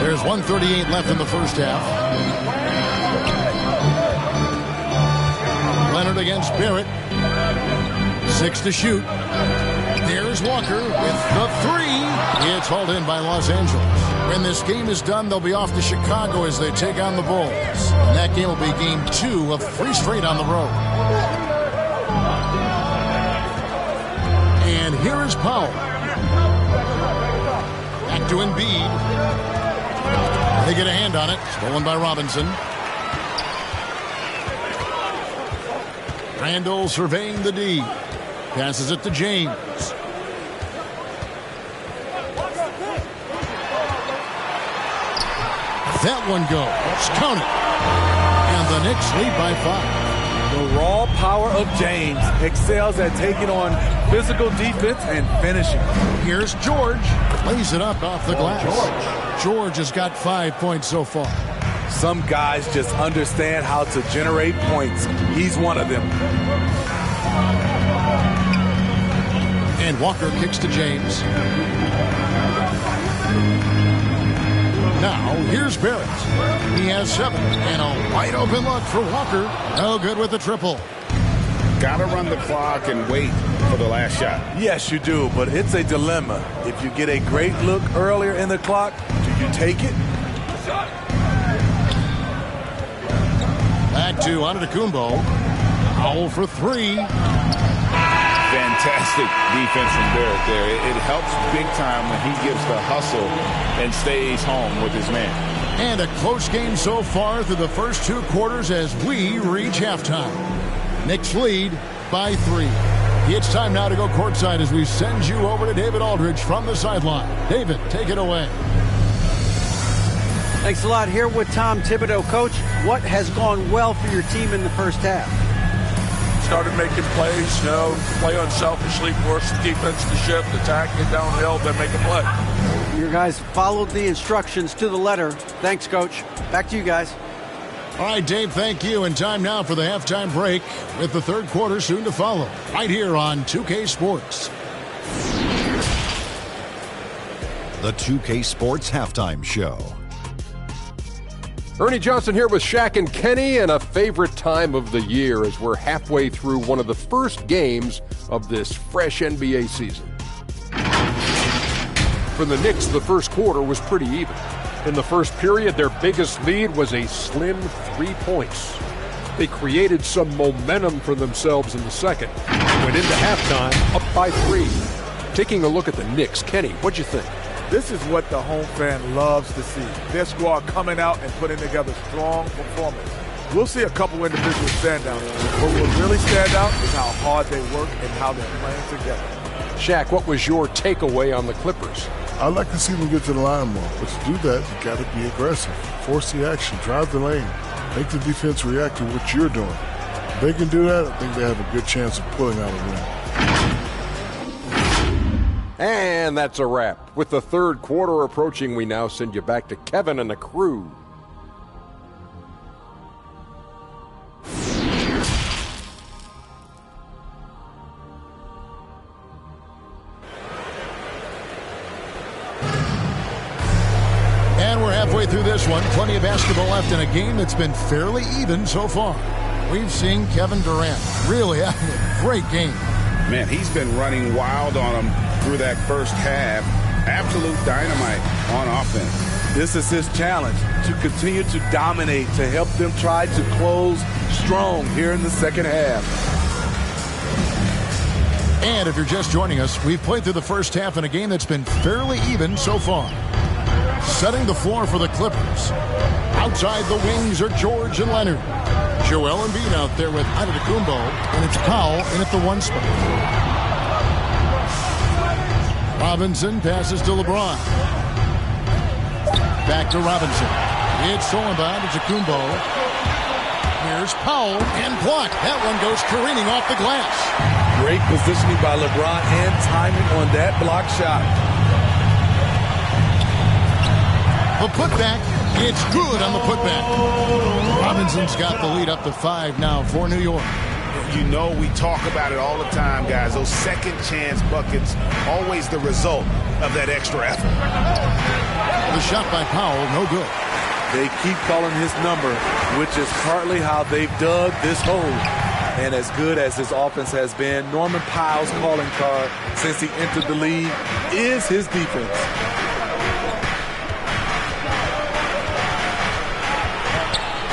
There's 1:38 left in the first half. Leonard against Barrett. 6 to shoot. There's Walker with the 3. It's hauled in by Los Angeles. When this game is done, they'll be off to Chicago as they take on the Bulls. And that game will be game 2 of 3 straight on the road. And here is Powell. Back to Embiid. They get a hand on it. Stolen by Robinson. Randall surveying the D. Passes it to James. That one goes. Count it. And the Knicks lead by 5. The raw power of James excels at taking on physical defense and finishing. Here's George. Lays it up off the glass. George has got 5 points so far. Some guys just understand how to generate points. He's one of them. And Walker kicks to James. Now, here's Barrett. He has 7. And a wide open look for Walker. No good with the triple. Got to run the clock and wait for the last shot. Yes, you do, but it's a dilemma. If you get a great look earlier in the clock, do you take it? Back to Antetokounmpo. Powell for 3. Fantastic defense from Barrett there. It helps big time when he gives the hustle and stays home with his man. And a close game so far through the first 2 quarters as we reach halftime. Knicks lead by 3. It's time now to go courtside as we send you over to David Aldridge from the sideline. David, take it away. Thanks a lot. Here with Tom Thibodeau. Coach, what has gone well for your team in the first half? Started making plays, play unselfishly, force the defense to shift, attack, get downhill, then make a play. Your guys followed the instructions to the letter. Thanks, Coach. Back to you guys. All right, Dave, thank you. And time now for the halftime break with the third quarter soon to follow. Right here on 2K Sports. The 2K Sports Halftime Show. Ernie Johnson here with Shaq and Kenny, and a favorite time of the year as we're halfway through one of the first games of this fresh NBA season. For the Knicks, the first quarter was pretty even. In the first period, their biggest lead was a slim 3 points. They created some momentum for themselves in the second. Went into halftime up by 3. Taking a look at the Knicks, Kenny, what'd you think? This is what the home fan loves to see. Their squad coming out and putting together strong performance. We'll see a couple individual standouts. What will really stand out is how hard they work and how they're playing together. Shaq, what was your takeaway on the Clippers? I'd like to see them get to the line more, but to do that, you got to be aggressive. Force the action, drive the lane, make the defense react to what you're doing. If they can do that, I think they have a good chance of pulling out a win. And that's a wrap. With the third quarter approaching, we now send you back to Kevin and the crew. And we're halfway through this one. Plenty of basketball left in a game that's been fairly even so far. We've seen Kevin Durant really having a great game. Man, he's been running wild on him through that first half. Absolute dynamite on offense. This is his challenge, to continue to dominate, to help them try to close strong here in the second half. And if you're just joining us, we've played through the first half in a game that's been fairly even so far. Setting the floor for the Clippers. Outside the wings are George and Leonard. Joel Embiid out there with Antetokounmpo, and it's Powell in at the 1 spot. Robinson passes to LeBron. Back to Robinson. It's stolen by Antetokounmpo. Here's Powell and blocked. That one goes careening off the glass. Great positioning by LeBron and timing on that block shot. The putback, it's good on the putback. Robinson's got the lead up to 5 now for New York. You know, we talk about it all the time, guys. Those second chance buckets, always the result of that extra effort. The shot by Powell, no good. They keep calling his number, which is partly how they've dug this hole. And as good as his offense has been, Norman Powell's calling card since he entered the league is his defense.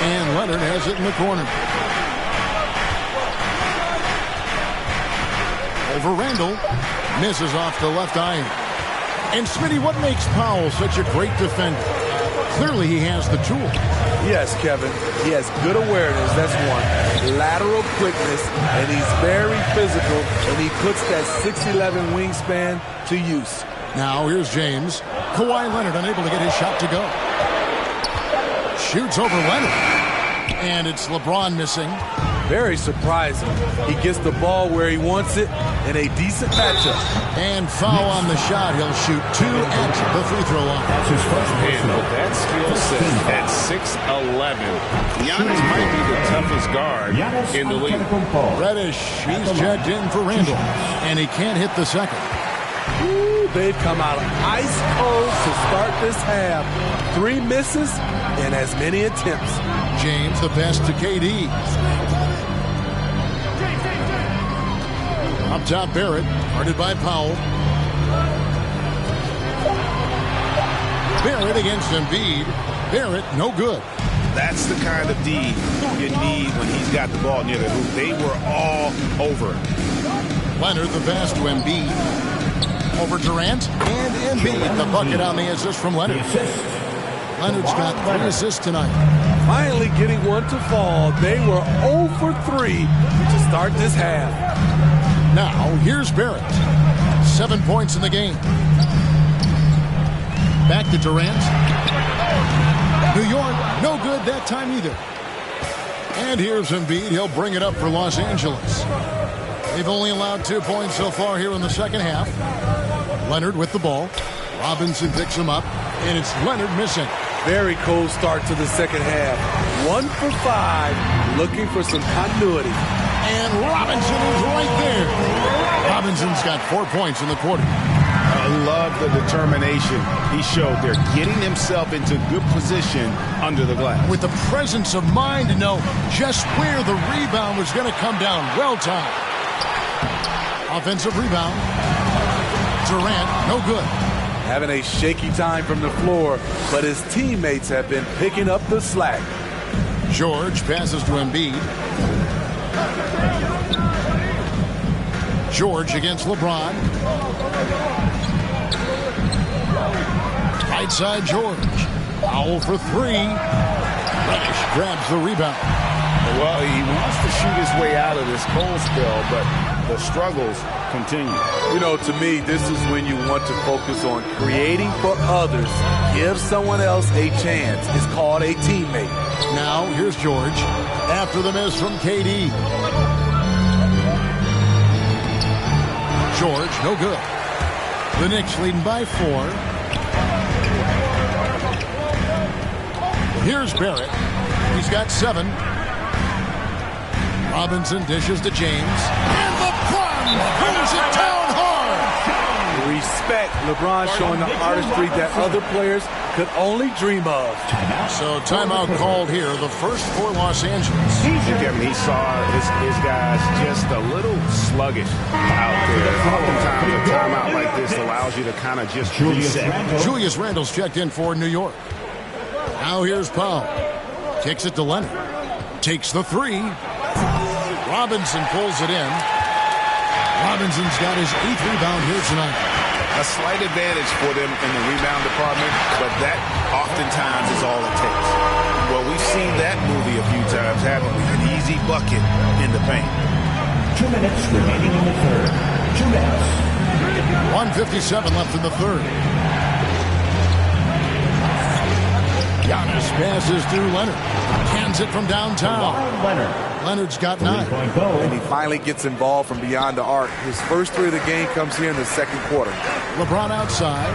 And Leonard has it in the corner. Over Randall. Misses off the left iron. And Smitty, what makes Powell such a great defender? Clearly he has the tool. Yes, Kevin. He has good awareness, that's one. Lateral quickness, and he's very physical, and he puts that 6'11" wingspan to use. Now here's James. Kawhi Leonard unable to get his shot to go. Shoots over Leonard. And it's LeBron missing. Very surprising. He gets the ball where he wants it in a decent matchup. And foul on the shot. He'll shoot 2 at the free throw line. That's his first man with that skill set at 6'11". Giannis might be the toughest guard in the league. Reddish, he's checked in for Randall. And he can't hit the second. Ooh, they've come out ice cold to start this half. 3 misses and as many attempts. James, the pass to KD. Up top, Barrett, guarded by Powell. Barrett against Embiid. Barrett, no good. That's the kind of D you need when he's got the ball near the hoop. They were all over it. Leonard, the pass to Embiid. Over Durant, and Embiid, the bucket on the assist from Leonard. Leonard's got 3 assists tonight. Finally getting one to fall. They were 0 for 3 to start this half. Now, here's Barrett. 7 points in the game. Back to Durant. New York, no good that time either. And here's Embiid. He'll bring it up for Los Angeles. They've only allowed 2 points so far here in the second half. Leonard with the ball. Robinson picks him up. And it's Leonard missing. Very cold start to the second half. 1 for 5, looking for some continuity. And Robinson is right there. Robinson's got 4 points in the quarter. I love the determination he showed there, getting himself into good position under the glass. With the presence of mind to know just where the rebound was going to come down. Well timed. Offensive rebound. Durant, no good. Having a shaky time from the floor, but his teammates have been picking up the slack. George passes to Embiid. George against LeBron. Right side George. Foul for 3. Reddish grabs the rebound. Well, he wants to shoot his way out of this cold spell, but the struggles continue. You know, to me, this is when you want to focus on creating for others. Give someone else a chance. It's called a teammate. Now, here's George. After the miss from KD. George, no good. The Knicks leading by 4. Here's Barrett. He's got 7. Robinson dishes to James. And LeBron brings it down hard. Respect. LeBron showing the artistry that other players could only dream of. So timeout called here, the first for Los Angeles. Kevin, he saw his guys just a little sluggish out there. Oftentimes a timeout like this allows you to kind of just reset. Julius Randle's checked in for New York. Now here's Powell. Kicks it to Leonard. Takes the 3. Robinson pulls it in. Robinson's got his 8th rebound here tonight. A slight advantage for them in the rebound department, but that oftentimes is all it takes. Well, we've seen that movie a few times, haven't we? An easy bucket in the paint. 2 minutes remaining in the third. 2 minutes. 1:57 left in the third. Giannis passes through Leonard. Hands it from downtown. Leonard's got 9. And he finally gets involved from beyond the arc. His first 3 of the game comes here in the second quarter. LeBron outside.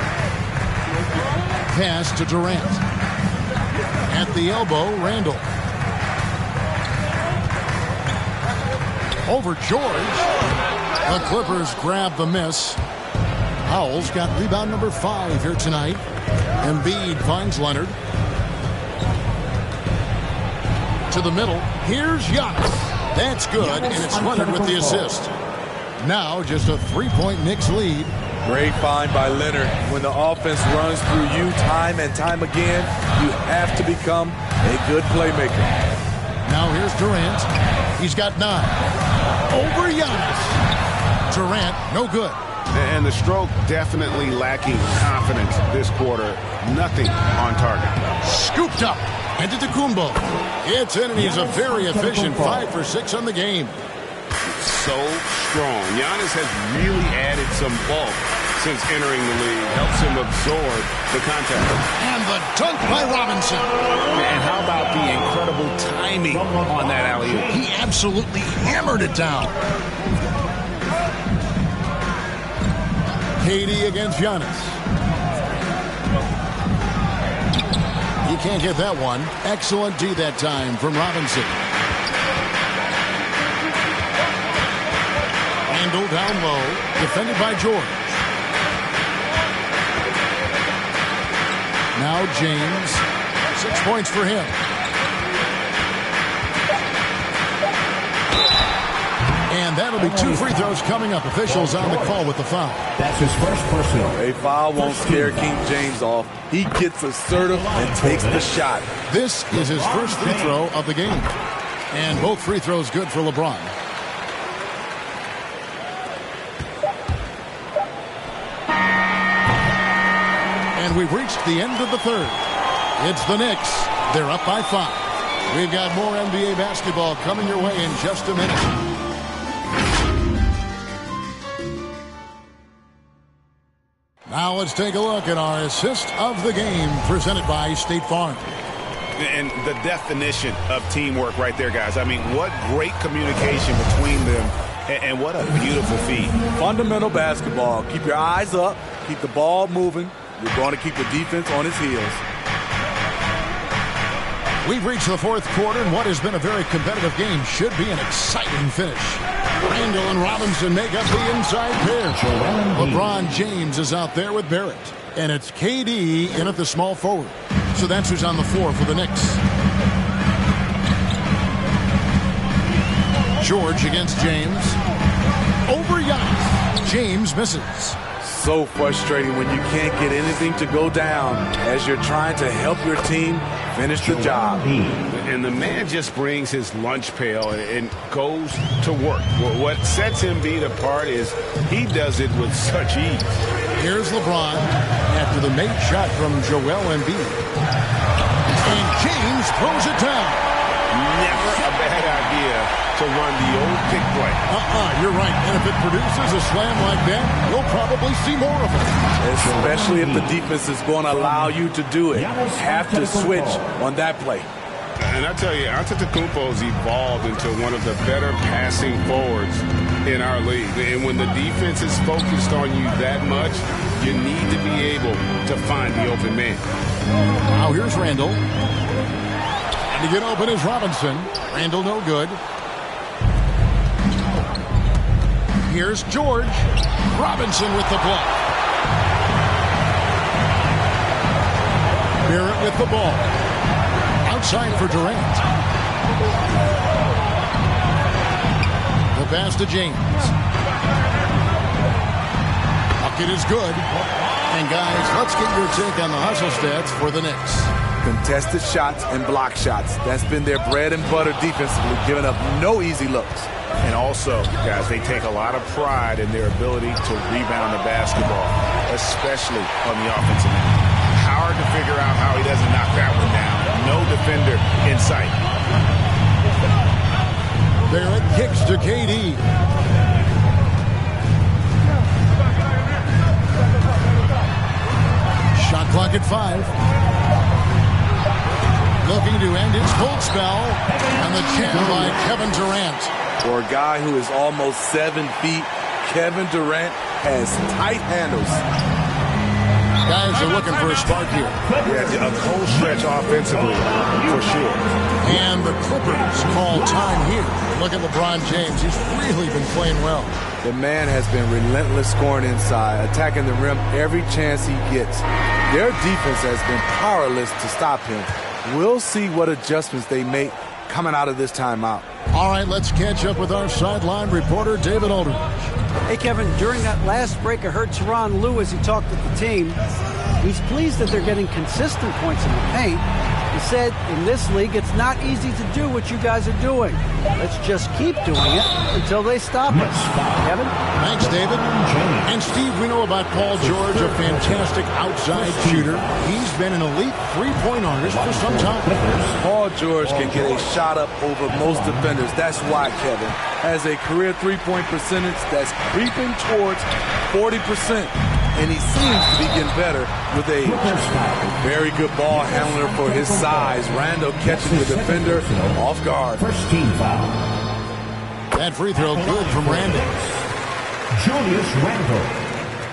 Pass to Durant. At the elbow, Randall. Over George. The Clippers grab the miss. Howell's got rebound number 5 here tonight. Embiid finds Leonard. To the middle. Here's Giannis. That's good, and it's Leonard with the assist. Now just a 3-point Knicks lead. Great find by Leonard. When the offense runs through you time and time again, you have to become a good playmaker. Now here's Durant. He's got 9. Over Giannis. Durant, no good. And the stroke definitely lacking confidence this quarter. Nothing on target. Scooped up. And to Antetokounmpo. It's in, and he's a very efficient 5 for 6 on the game. So strong. Giannis has really added some bulk since entering the league. Helps him absorb the contact. And the dunk by Robinson. And how about the incredible timing on that alley-oop? He absolutely hammered it down. KD against Giannis. He can't hit that one. Excellent D that time from Robinson. Randall down low. Defended by George. Now James. 6 points for him. And that'll be 2 free throws coming up. Officials on the call with the foul. That's his first personal. A foul won't scare King James off. He gets assertive and takes the shot. This is his first free throw of the game. And both free throws good for LeBron. And we've reached the end of the third. It's the Knicks. They're up by 5. We've got more NBA basketball coming your way in just a minute. Now let's take a look at our assist of the game presented by State Farm. And the definition of teamwork right there, guys. I mean, what great communication between them, and what a beautiful feed. Fundamental basketball. Keep your eyes up. Keep the ball moving. You're going to keep the defense on its heels. We've reached the fourth quarter, and what has been a very competitive game should be an exciting finish. Randall and Robinson make up the inside pair. LeBron James is out there with Barrett. And it's KD in at the small forward. So that's who's on the floor for the Knicks. George against James. Over Giannis. James misses. So frustrating when you can't get anything to go down as you're trying to help your team finish the job. And the man just brings his lunch pail and goes to work. What sets Embiid apart is he does it with such ease. Here's LeBron after the made shot from Joel Embiid. And James throws it down. Never a bad idea to run the old pick play. You're right. And if it produces a slam like that, you'll probably see more of it. Especially if the defense is going to allow you to do it. Have to switch on that play. And I tell you, Antetokounmpo's evolved into one of the better passing forwards in our league. And when the defense is focused on you that much, you need to be able to find the open man. Now here's Randall. And to get open is Robinson. Randall no good. Here's George. Robinson with the block. Barrett with the ball. Outside for Durant. The pass to James. Bucket is good. And guys, let's get your take on the hustle stats for the Knicks. Contested shots and block shots. That's been their bread and butter defensively, giving up no easy looks. And also, guys, they take a lot of pride in their ability to rebound the basketball, especially on the offensive end. Hard to figure out how he doesn't knock that one down. No defender in sight. Barrett kicks to KD. Shot clock at 5. Looking to end his cold spell. And the jam by Kevin Durant. For a guy who is almost 7 feet, Kevin Durant has tight handles. Guys are looking for a spark here. Yeah, a cold stretch offensively, for sure. And the Clippers call time here. Look at LeBron James. He's really been playing well. The man has been relentless scoring inside, attacking the rim every chance he gets. Their defense has been powerless to stop him. We'll see what adjustments they make coming out of this timeout. All right, let's catch up with our sideline reporter, David Aldridge. Hey, Kevin, during that last break, I heard Tyronn Lue as he talked with the team. He's pleased that they're getting consistent points in the paint. He said, in this league, it's not easy to do what you guys are doing. Let's just keep doing it until they stop us. Kevin? Thanks, David. And Steve, we know about Paul George, a fantastic outside shooter. He's been an elite three-point artist for some time. Paul George can get a shot up over most defenders. That's why Kevin has a career three-point percentage that's creeping towards 40%. And he seems to be getting better with age. Very good ball handler for his size. Randall catching the defender off guard. First team foul. That free throw good from Randall. Julius Randall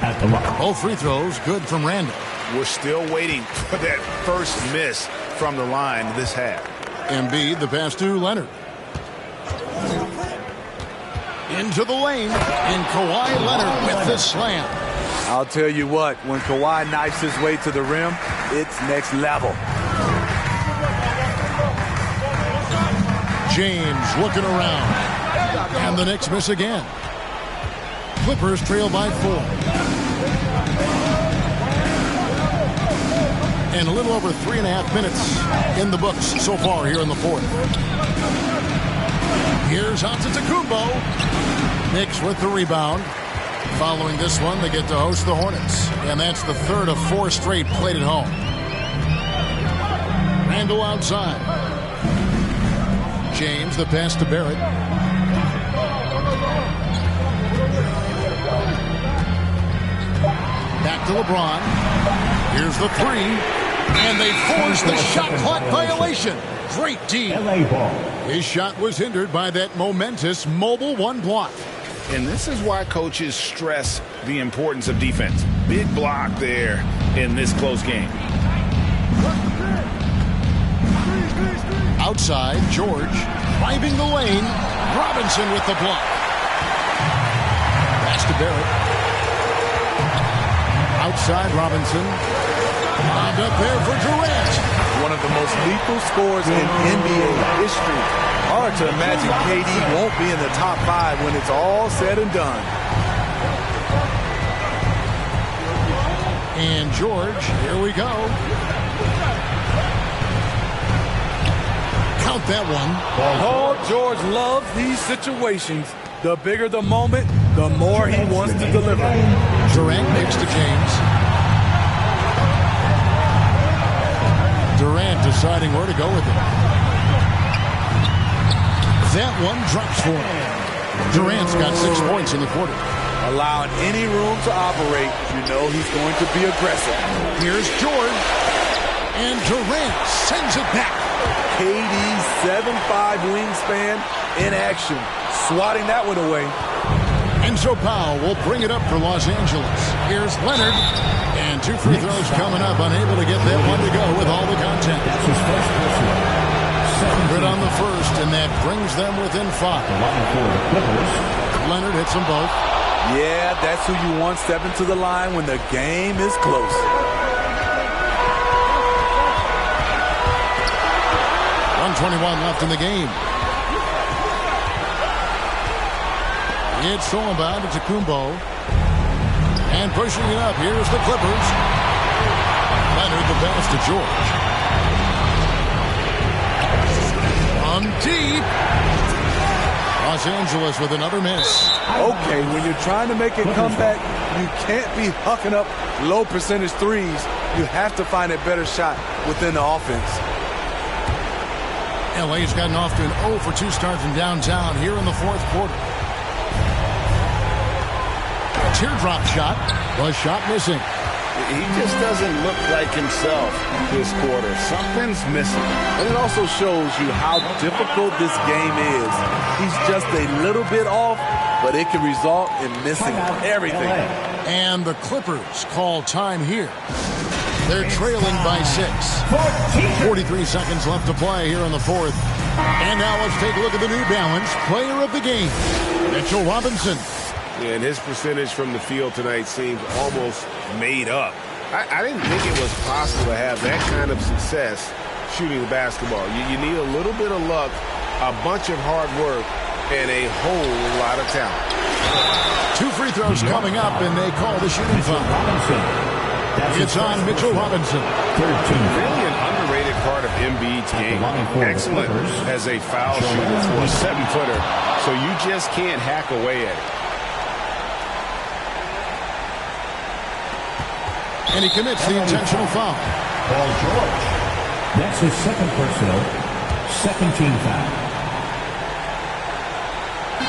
at the line. Both free throws good from Randall. We're still waiting for that first miss from the line this half. Embiid, the pass to Leonard. Into the lane. And Kawhi Leonard with the slam. I'll tell you what, when Kawhi knifes his way to the rim, it's next level. James looking around. And the Knicks miss again. Clippers trail by 4. And a little over 3.5 minutes in the books so far here in the fourth. Here's Antetokounmpo. Knicks with the rebound. Following this one, they get to host the Hornets. And that's the third of 4 straight played at home. Randall outside. James, the pass to Barrett. Back to LeBron. Here's the 3. And they force the shot clock violation. Great D. His shot was hindered by that momentous mobile 1 block. And this is why coaches stress the importance of defense. Big block there in this close game. Outside, George driving the lane. Robinson with the block. Pass to Barrett. Outside, Robinson. Bombed up there for Durant. One of the most lethal scorers in NBA history. Hard to imagine KD won't be in the top 5 when it's all said and done. And George, here we go. Count that one. Paul George loves these situations. The bigger the moment, the more he wants to deliver. Durant next to James. Durant deciding where to go with it. That one drops for him. Durant's got 6 points in the quarter. Allowing any room to operate, you know he's going to be aggressive. Here's George. And Durant sends it back. KD's 7'5" wingspan in action. Swatting that one away. And so Powell will bring it up for Los Angeles. Here's Leonard. And 2 free throws coming up. Unable to get that one to go with all the contact. That's his first personal. Good on the first, and that brings them within 5. Leonard hits them both. Yeah, that's who you want stepping to the line when the game is close. 1:21 left in the game. It's all about Antetokounmpo. And pushing it up, here's the Clippers. Leonard the pass to George. From deep. Los Angeles with another miss. Okay, when you're trying to make a comeback, you can't be hucking up low percentage threes. You have to find a better shot within the offense. LA's gotten off to an 0 for 2 start from downtown here in the fourth quarter. Teardrop shot. Was shot missing. He just doesn't look like himself this quarter. Something's missing. And it also shows you how difficult this game is. He's just a little bit off, but it can result in missing everything. And the Clippers call time here. They're trailing by 6. 43 seconds left to play here in the fourth. And now let's take a look at the New Balance player of the game, Mitchell Robinson. Yeah, and his percentage from the field tonight seems almost made up. I didn't think it was possible to have that kind of success shooting the basketball. You need a little bit of luck, a bunch of hard work, and a whole lot of talent. 2 free throws coming up, and they call the shooting foul. It's on Mitchell Robinson. Really an underrated part of Embiid's game. Excellent as a foul shooter for a 7-footer, so you just can't hack away at it. And he commits the intentional foul. Paul George. That's his second personal, second team foul.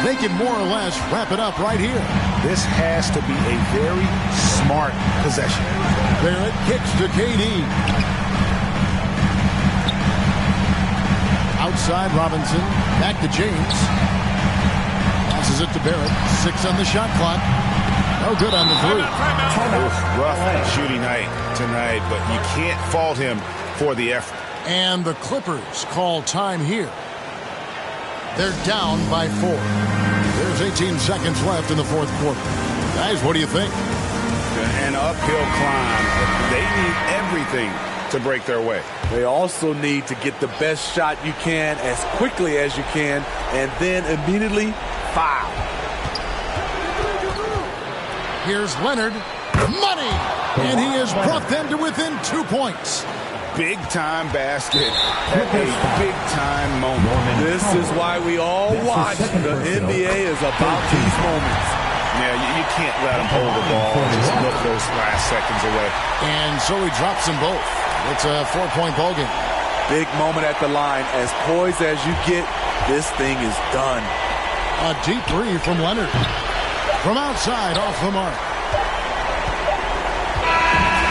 They can more or less wrap it up right here. This has to be a very smart possession. Barrett kicks to KD. Outside Robinson. Back to James. Passes it to Barrett. 6 on the shot clock. No good on the 3. Rough shooting night tonight, but you can't fault him for the effort. And the Clippers call time here. They're down by 4. There's 18 seconds left in the fourth quarter. Guys, what do you think? An uphill climb. They need everything to break their way. They also need to get the best shot you can as quickly as you can, and then immediately foul. Here's Leonard. Money! And he has brought them to within 2 points. Big-time basket at a big-time moment. This is why we all watch. The NBA is about these moments. Yeah, you can't let him hold the ball and just look those last seconds away. And so he drops them both. It's a 4-point ball game. Big moment at the line. As poised as you get, this thing is done. A deep 3 from Leonard. From outside, off the mark.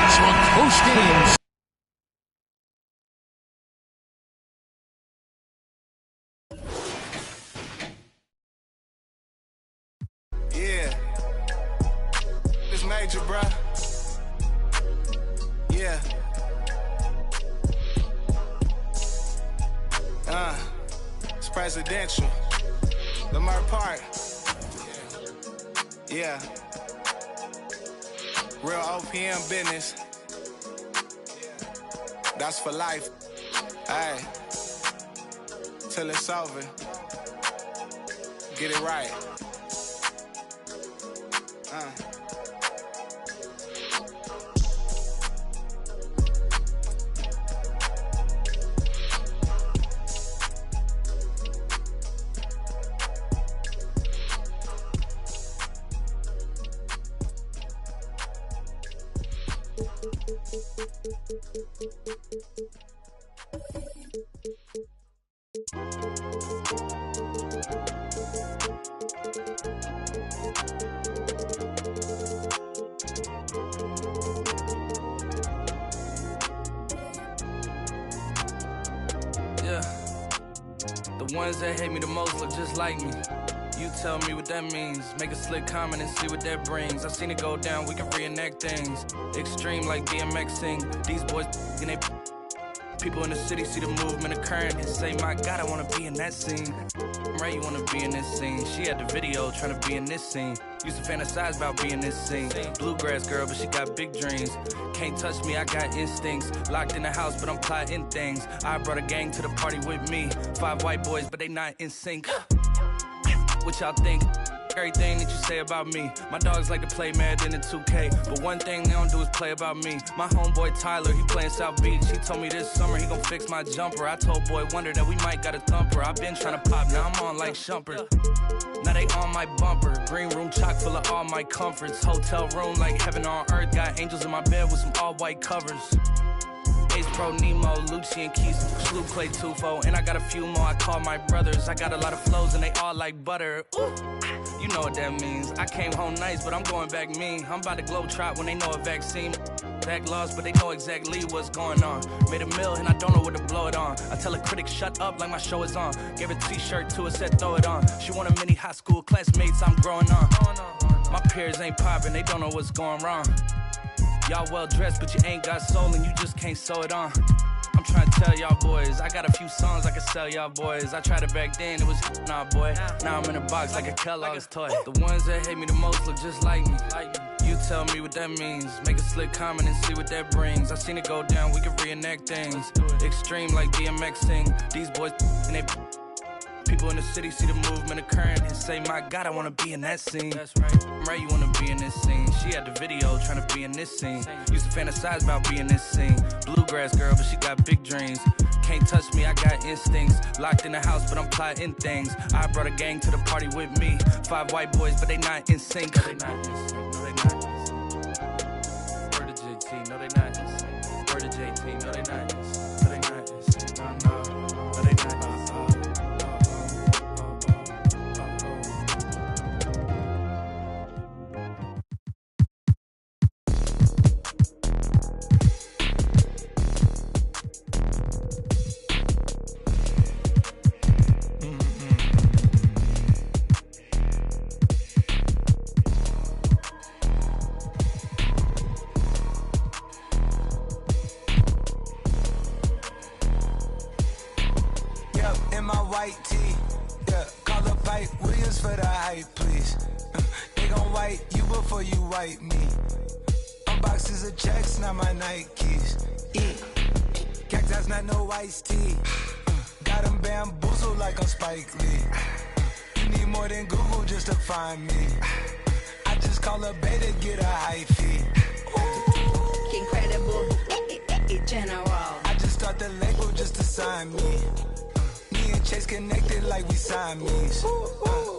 So a close game. Yeah. It's major, bruh. Yeah. It's presidential. Lamar Park. Yeah. Real OPM business. That's for life. Hey. Till it's over. Get it right. The ones that hate me the most look just like me. You tell me what that means. Make a slick comment and see what that brings. I've seen it go down, we can reenact things. Extreme like BMXing. These boys and they people in the city see the movement occurring and say, my God, I wanna be in that scene. Right, you wanna be in this scene. She had the video trying to be in this scene. Used to fantasize about being this scene. Bluegrass girl, but she got big dreams. Can't touch me, I got instincts. Locked in the house, but I'm plotting things. I brought a gang to the party with me. 5 white boys, but they not in sync. What y'all think? everything that you say about me. My dogs like to play Madden and 2K, but one thing they don't do is play about me. My homeboy Tyler, he playing South Beach. He told me this summer he gon' fix my jumper. I told Boy Wonder that we might got a thumper. I've been trying to pop, now I'm on like Shumpert. Now they on my bumper. Green room chock full of all my comforts. Hotel room like heaven on earth. Got angels in my bed with some all white covers. Ace Pro Nemo, Lucci and Keys, Sloop Clay Tufo, and I got a few more I call my brothers. I got a lot of flows and they all like butter. Ooh, you know what that means. I came home nice, but I'm going back mean. I'm about to globe trot when they know a vaccine. Back lost, but they know exactly what's going on. Made a meal and I don't know what to blow it on. I tell a critic shut up like my show is on. Gave a t-shirt to her, said throw it on. She want a mini high school classmates, I'm growing on. My peers ain't popping, they don't know what's going wrong. Y'all well dressed, but you ain't got soul and you just can't sew it on. I'm trying to tell y'all boys, I got a few songs I can sell y'all boys. I tried it back then, it was nah boy. Now I'm in a box like a Kellogg's toy. The ones that hate me the most look just like me. You tell me what that means. Make a slick comment and see what that brings. I seen it go down, we can reenact things. Extreme like BMXing. These boys and they people in the city see the movement occurring and say, my God, I wanna be in that scene. That's right, you wanna be in this scene. She had the video trying to be in this scene. Used to fantasize about being this scene. Bluegrass girl, but she got big dreams. Can't touch me, I got instincts. Locked in the house, but I'm plotting things. I brought a gang to the party with me. 5 white boys, but they not in sync. They not in sync, no they not in sync. Word to JT, no they not in sync. Word to JT, no they not in sync. No they not in sync, no they not in sync. White tee, yeah, call up Pipe Williams for the hype, please. They gon' wipe you before you wipe me. Unboxes of checks, not my Nikes. Cacti's not no iced tea. Got them bamboozled like I'm Spike Lee. You need more than Google just to find me. I just call a beta, get a high fee. Incredible, general. I just start the label just to sign me. Chase connected like we Siamese.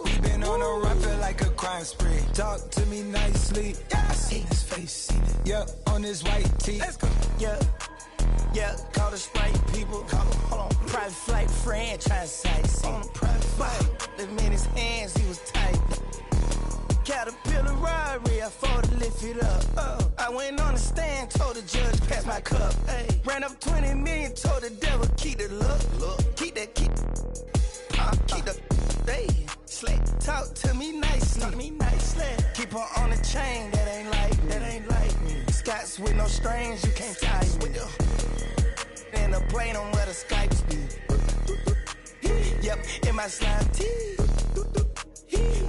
We been on a run, feel like a crime spree. Talk to me nicely. I seen his face, seen it. Yeah, on his white tee. Let's go. Yeah, call the Sprite people. Call him, hold on. Private flight franchise sites. On a private flight. Them in his hands, he was tight. Caterpillar robbery, I fought to lift it up. I went on the stand, told the judge, pass my cup. Ay. Ran up 20 million, told the devil, keep the look. Keep that, keep the, hey. Slick, talk to me nicely. Keep her on the chain, that ain't like me. Scots with no strings, you can't tie me. In the plane on where the Skypes be. Yep, in my slime tee.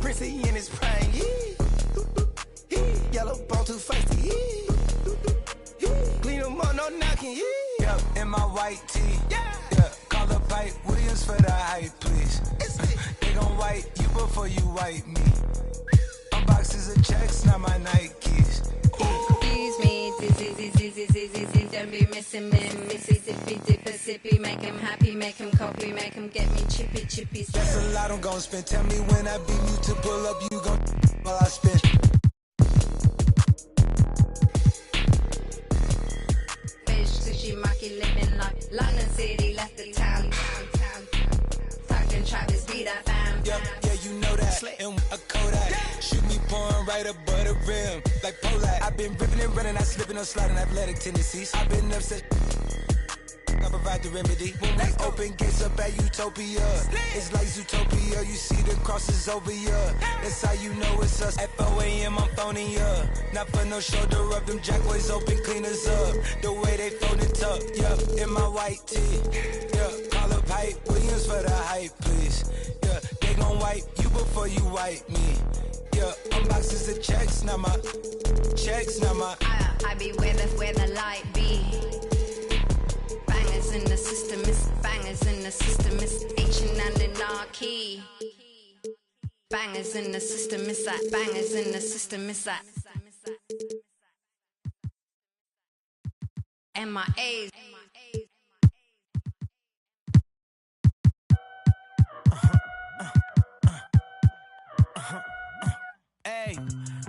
Prissy in his prime, yellow bone too feisty, clean him up, no knocking, yep, in my white tee, yeah, call up Pipe Williams for the hype, please. They gon' wipe you before you wipe me. Unboxes of checks, not my Nikes. Excuse me, don't be missing me, Mississippi, Dippy, make him happy, make him copy, make him get me chippy. That's a lot I'm gon' spend. Tell me when I beat you to pull up, you gon' while I spend. Fish, sushi, maki, living like London City, left the town. Talking Travis beat, I found. Yeah, you know that. And a Kodak. Shoot me pouring right above the rim. Like Polak. I've been ripping and running, I slipping on sliding athletic tendencies. I've been upset. I provide the remedy. When we open gates up at Utopia, it's like Zootopia. You see the crosses over here. That's how you know it's us. At 4 a.m. I'm phoning up. Not for no shoulder rub. Them jackboys open cleaners up. The way they fold it up. Yeah, in my white tee. Yeah, call up Pipe Williams for the hype, please. Yeah, they gon' wipe you before you wipe me. Yeah, unboxes of checks, not my. I be where the light be. Bangers in the system, it's bangers in the system, it's H and anarchy. Bangers in the system, it's that. Bangers in the system, it's that. MIAs. Hey,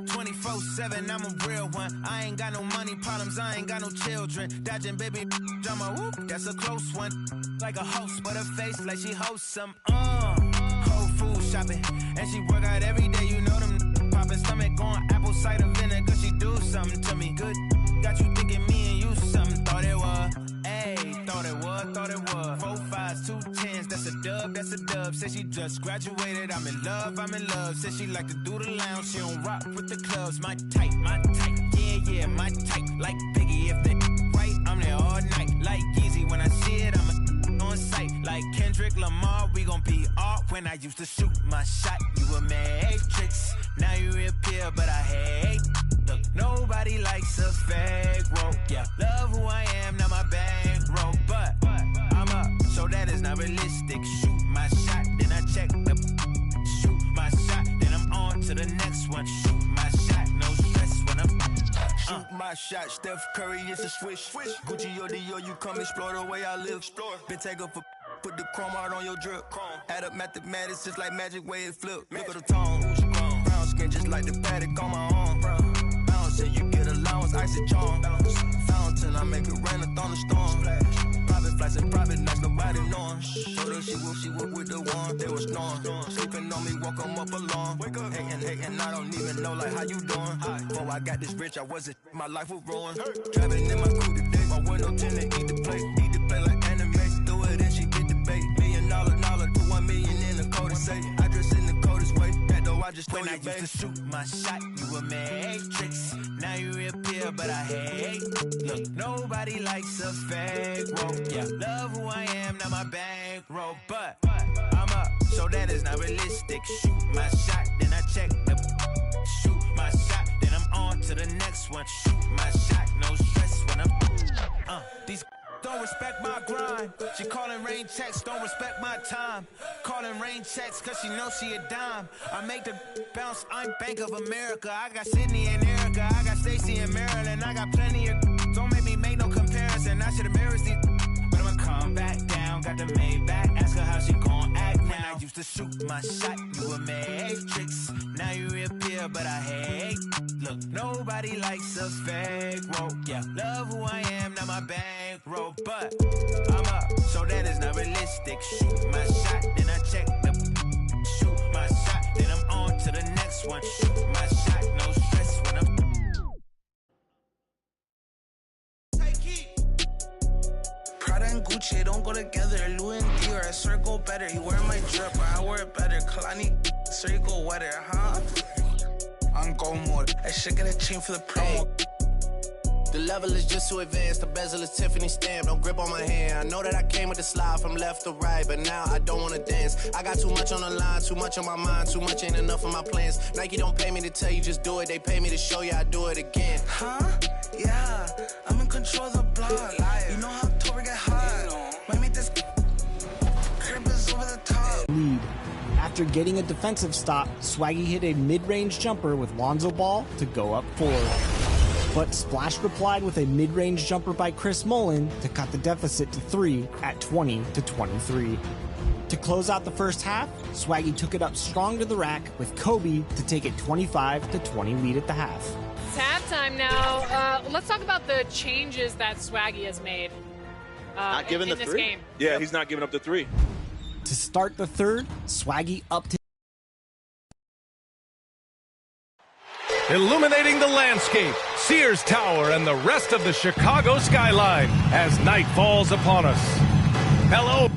24/7, I'm a real one. I ain't got no money problems, I ain't got no children. Dodging baby drama, whoop, that's a close one. Like a host, but her face like she hosts some. Whole food shopping, and she work out every day. You know them popping stomach going apple cider vinegar. She do something to me good. Got you thinking me and you something. Thought it was. Ayy, thought it was. 4 5s, 2 10s, that's a dub, that's a dub. Said she just graduated, I'm in love. Said she like to do the lounge, she don't rock with the clubs. My type, yeah, my type. Like Biggie, if they right, I'm there all night. Like Yeezy, when I see it, I'm on sight. Like Kendrick Lamar, we gon' be off. When I used to shoot my shot, you a matrix. Now you reappear, but I hate. Look, nobody likes a fake rope. Yeah, love who I am, not my bankroll. But I'm up, so that is not realistic. Shoot my shot, then I check the. Shoot my shot, then I'm on to the next one. Shoot my shot, no stress when I'm. Shoot my shot, Steph Curry is a swish. Gucci or Dior, you come explore the way I live. Been taken for. Put the chrome out on your drip. Add up mathematics just like magic way it flip. Look at the tone. Brown skin just like the paddock on my arm. Bounce and you get allowance, icy charm. Fountain, I make it rain a thunderstorm. Private flights and private nights, nobody knowing. Told her she woke with the one, they was snoring. Sleeping on me, woke 'em up alone. Hating, I don't even know like how you doing. Before I got this rich, I wasn't, my life was ruined. Driving in my coupe today, my window tinted, eat the play like anime. Do it and she get the bait. $1 million to 1 million in the code to say. I dress in the coldest way, that though I just when I used to shoot my shot, you a matrix. Now you reappear, but I hate. Look, nobody likes a fake rope. Yeah, love who I am, not my bankroll. But I'm up, so that is not realistic. Shoot my shot, then I check the. Shoot my shot, then I'm on to the next one. Shoot my shot, no stress when I'm. These don't respect my grind. She calling rain checks, don't respect my time. Calling rain checks, cause she knows she a dime. I make the bounce, I'm Bank of America. I got Sydney and Erica, I got Stacy and Maryland. I got plenty of. Don't make me make no comparison. I should embarrass these. But I'ma come back down. Got the Maybach, ask her how she gon' act now. When I used to shoot my shot, you a matrix. Now you reappear, but I hate. Look, nobody likes a fake rope. Yeah, love who I am, not my bankroll. But I'm up, so that is not realistic. Shoot my shot, then I check the. Shoot my shot, then I'm on to the next one. Shoot my shot, no stress when I'm. Prada and Gucci don't go together. Louis and Dior, I swear go better. You wear my drip, but I wear it better. Kalani, so you go wetter, huh? On go mode. I should get a chain for the promo. The level is just too advanced. The bezel is Tiffany stamp. Don't grip on my hand. I know that I came with the slide from left to right, but now I don't wanna dance. I got too much on the line, too much on my mind, too much ain't enough of my plans. Nike don't pay me to tell you just do it. They pay me to show you I do it again. Huh? Yeah, I'm in control of the block. You know how October get hot. Might make this crib is over the top. Lead. After getting a defensive stop, Swaggy hit a mid-range jumper with Lonzo Ball to go up 4. But Splash replied with a mid-range jumper by Chris Mullin to cut the deficit to 3 at 20-23. To close out the first half, Swaggy took it up strong to the rack with Kobe to take a 25-20 lead at the half. It's halftime now. Let's talk about the changes that Swaggy has made not giving in the this three. game. Yeah, he's not giving up the three. To start the third, Swaggy upped his illuminating the landscape, Sears Tower, and the rest of the Chicago skyline as night falls upon us. Hello.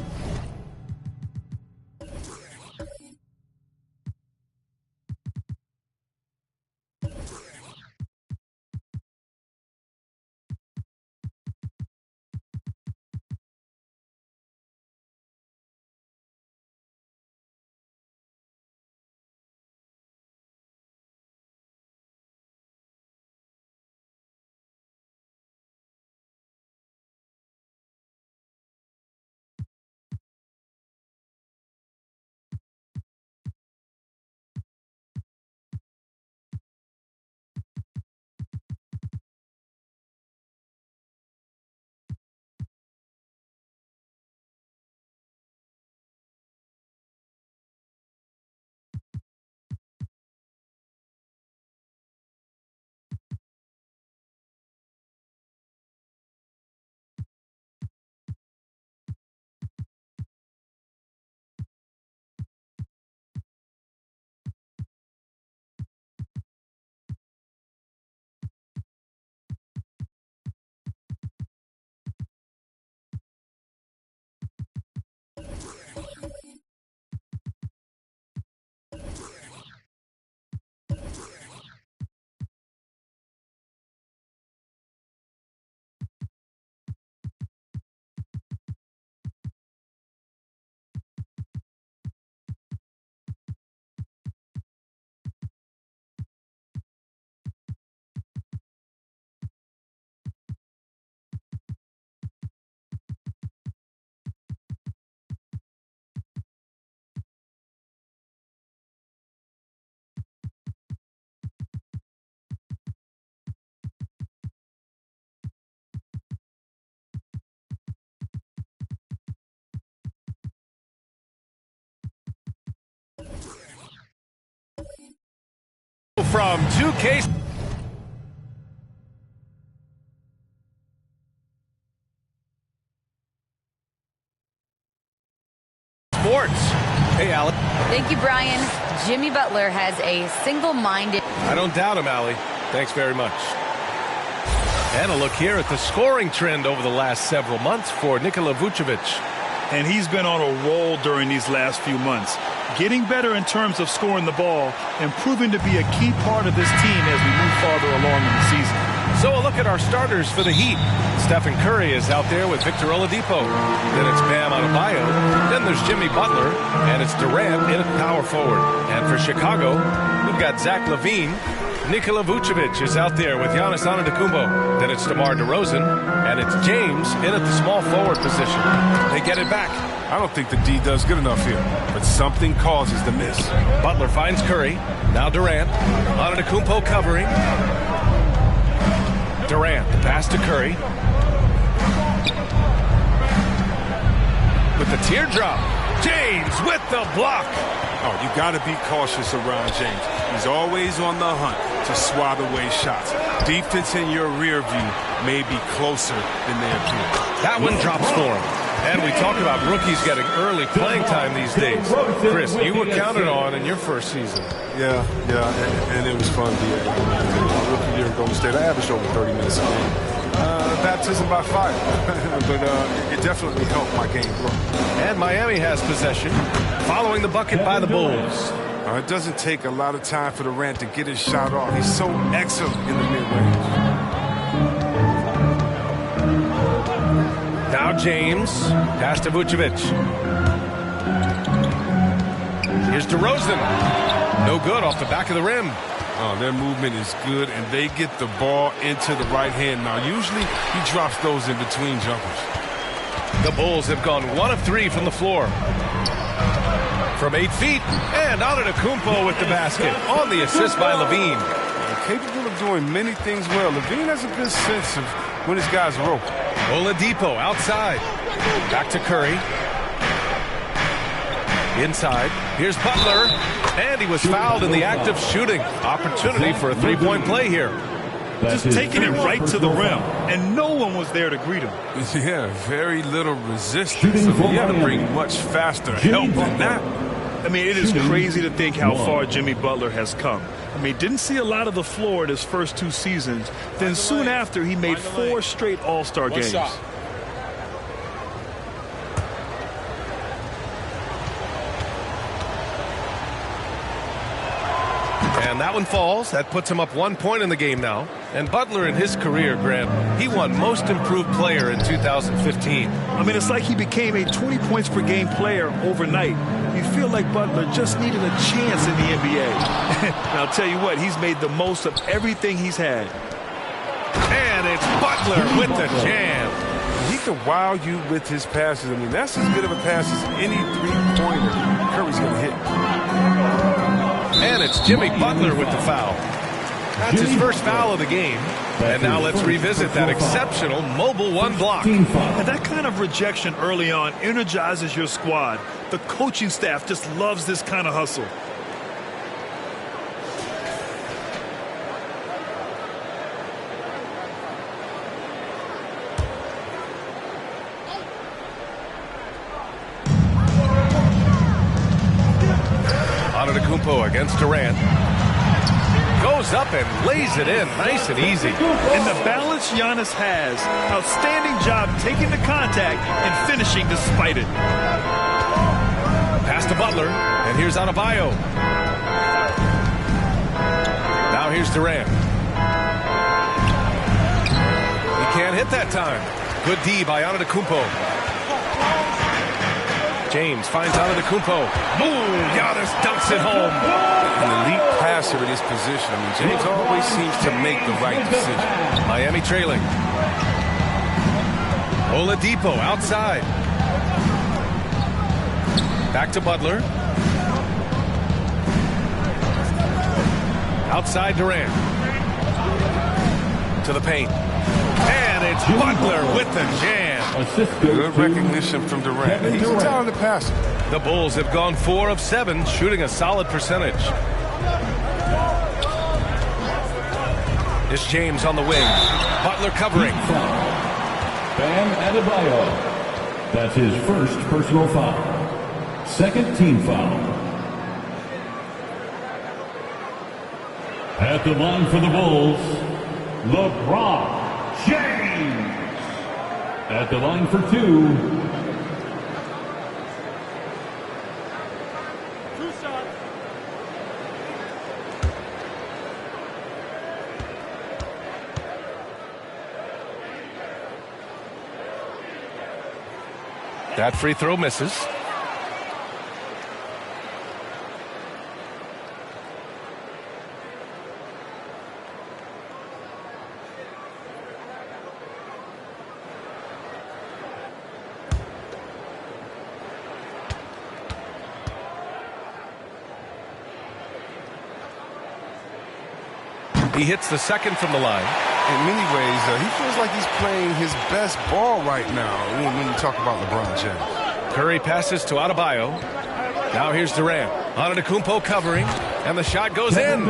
from 2K Sports. Hey, Allie. Thank you, Brian. Jimmy Butler has a single-minded... I don't doubt him, Allie. Thanks very much. And a look here at the scoring trend over the last several months for Nikola Vucevic. And he's been on a roll during these last few months, getting better in terms of scoring the ball and proving to be a key part of this team as we move farther along in the season. So a look at our starters for the Heat. Stephen Curry is out there with Victor Oladipo. Then it's Bam Adebayo. Then there's Jimmy Butler. And it's Durant in at power forward. And for Chicago, we've got Zach LaVine. Nikola Vucevic is out there with Giannis Antetokounmpo. Then it's DeMar DeRozan. And it's James in at the small forward position. They get it back. I don't think the D does good enough here, but something causes the miss. Butler finds Curry. Now Durant. Antetokounmpo covering. Durant, the pass to Curry. With the teardrop. James with the block. Oh, you got to be cautious around James. He's always on the hunt to swat away shots. Defense in your rear view may be closer than they appear. That one drops for him. And we talk about rookies getting early playing time these days. Chris, you were counted on in your first season. Yeah, and it was fun. My rookie year in Golden State, I averaged over 30 minutes a game. Baptism by fire, but it definitely helped my game grow. And Miami has possession, following the bucket by the Bulls. It doesn't take a lot of time for Durant to get his shot off. He's so excellent in the mid-range. Now James, pass to Vucevic. Here's DeRozan. No good off the back of the rim. Oh, their movement is good, and they get the ball into the right hand. Now, usually he drops those in between jumpers. The Bulls have gone 1 of 3 from the floor. From 8 feet, and Antetokounmpo with the basket on the assist by LaVine. Capable of doing many things well. LaVine has a good sense of when his guys are open. Oladipo outside. Back to Curry. Inside. Here's Butler. And he was fouled in the act of shooting. Opportunity for a three-point play here. Just taking it right to the rim, and no one was there to greet him. Yeah, very little resistance. So you had to bring much faster help than that. I mean, it is crazy to think how far Jimmy Butler has come. I mean, didn't see a lot of the floor in his first 2 seasons. Then soon after, he made 4 straight All-Star games. And that one falls. That puts him up 1 point in the game now. And Butler in his career, Grant, he won Most Improved Player in 2015. I mean, it's like he became a 20 points per game player overnight. You feel like Butler just needed a chance in the NBA. And I'll tell you what, he's made the most of everything he's had. And it's Butler with the jam. He can wow you with his passes. I mean, that's as good of a pass as any three-pointer Curry's going to hit. And it's Jimmy Butler with the foul. That's his first foul of the game. And now let's revisit that exceptional mobile 1 block. And that kind of rejection early on energizes your squad. The coaching staff just loves this kind of hustle. Antetokounmpo against Durant. Goes up and lays it in nice and easy. And the balance Giannis has. Outstanding job taking the contact and finishing despite it. Pass to Butler, and here's Adebayo. Now here's Durant. He can't hit that time. Good D by Antetokounmpo. James finds Antetokounmpo. Boom! Giannis dunks it home. An elite passer in his position. I mean, James always seems to make the right decision. Miami trailing. Oladipo outside. Back to Butler. Outside Durant. To the paint. And it's Butler with the jam. Good recognition from Durant. He's a talented passer. The Bulls have gone 4 of 7, shooting a solid percentage. It's James on the wing. Butler covering. Bam Adebayo. That's his first personal foul. Second team foul. At the line for the Bulls, LeBron James. At the line for two, that free throw misses. He hits the second from the line. In many ways, he feels like he's playing his best ball right now when you talk about LeBron James. Curry passes to Adebayo. Now here's Durant. Antetokounmpo covering, and the shot goes in.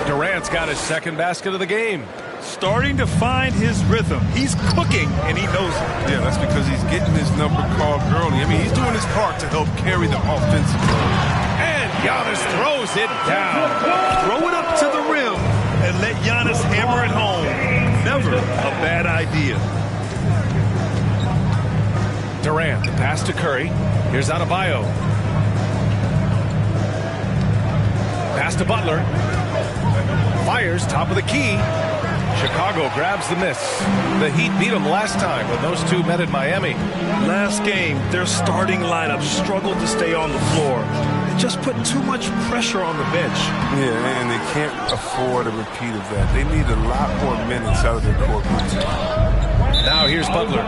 Durant's got his second basket of the game. Starting to find his rhythm. He's cooking, and he knows it. Yeah, that's because he's getting his number called early. I mean, he's doing his part to help carry the offensive load. And Giannis throws it down. Throw it up to the rim and let Giannis hammer it home. Never a bad idea. Durant, the pass to Curry. Here's Adebayo. Pass to Butler. Fires top of the key. Chicago grabs the miss. The Heat beat them last time when those two met in Miami. Last game, their starting lineup struggled to stay on the floor. They just put too much pressure on the bench. Yeah, and they can't afford a repeat of that. They need a lot more minutes out of their core routine. Now here's Butler.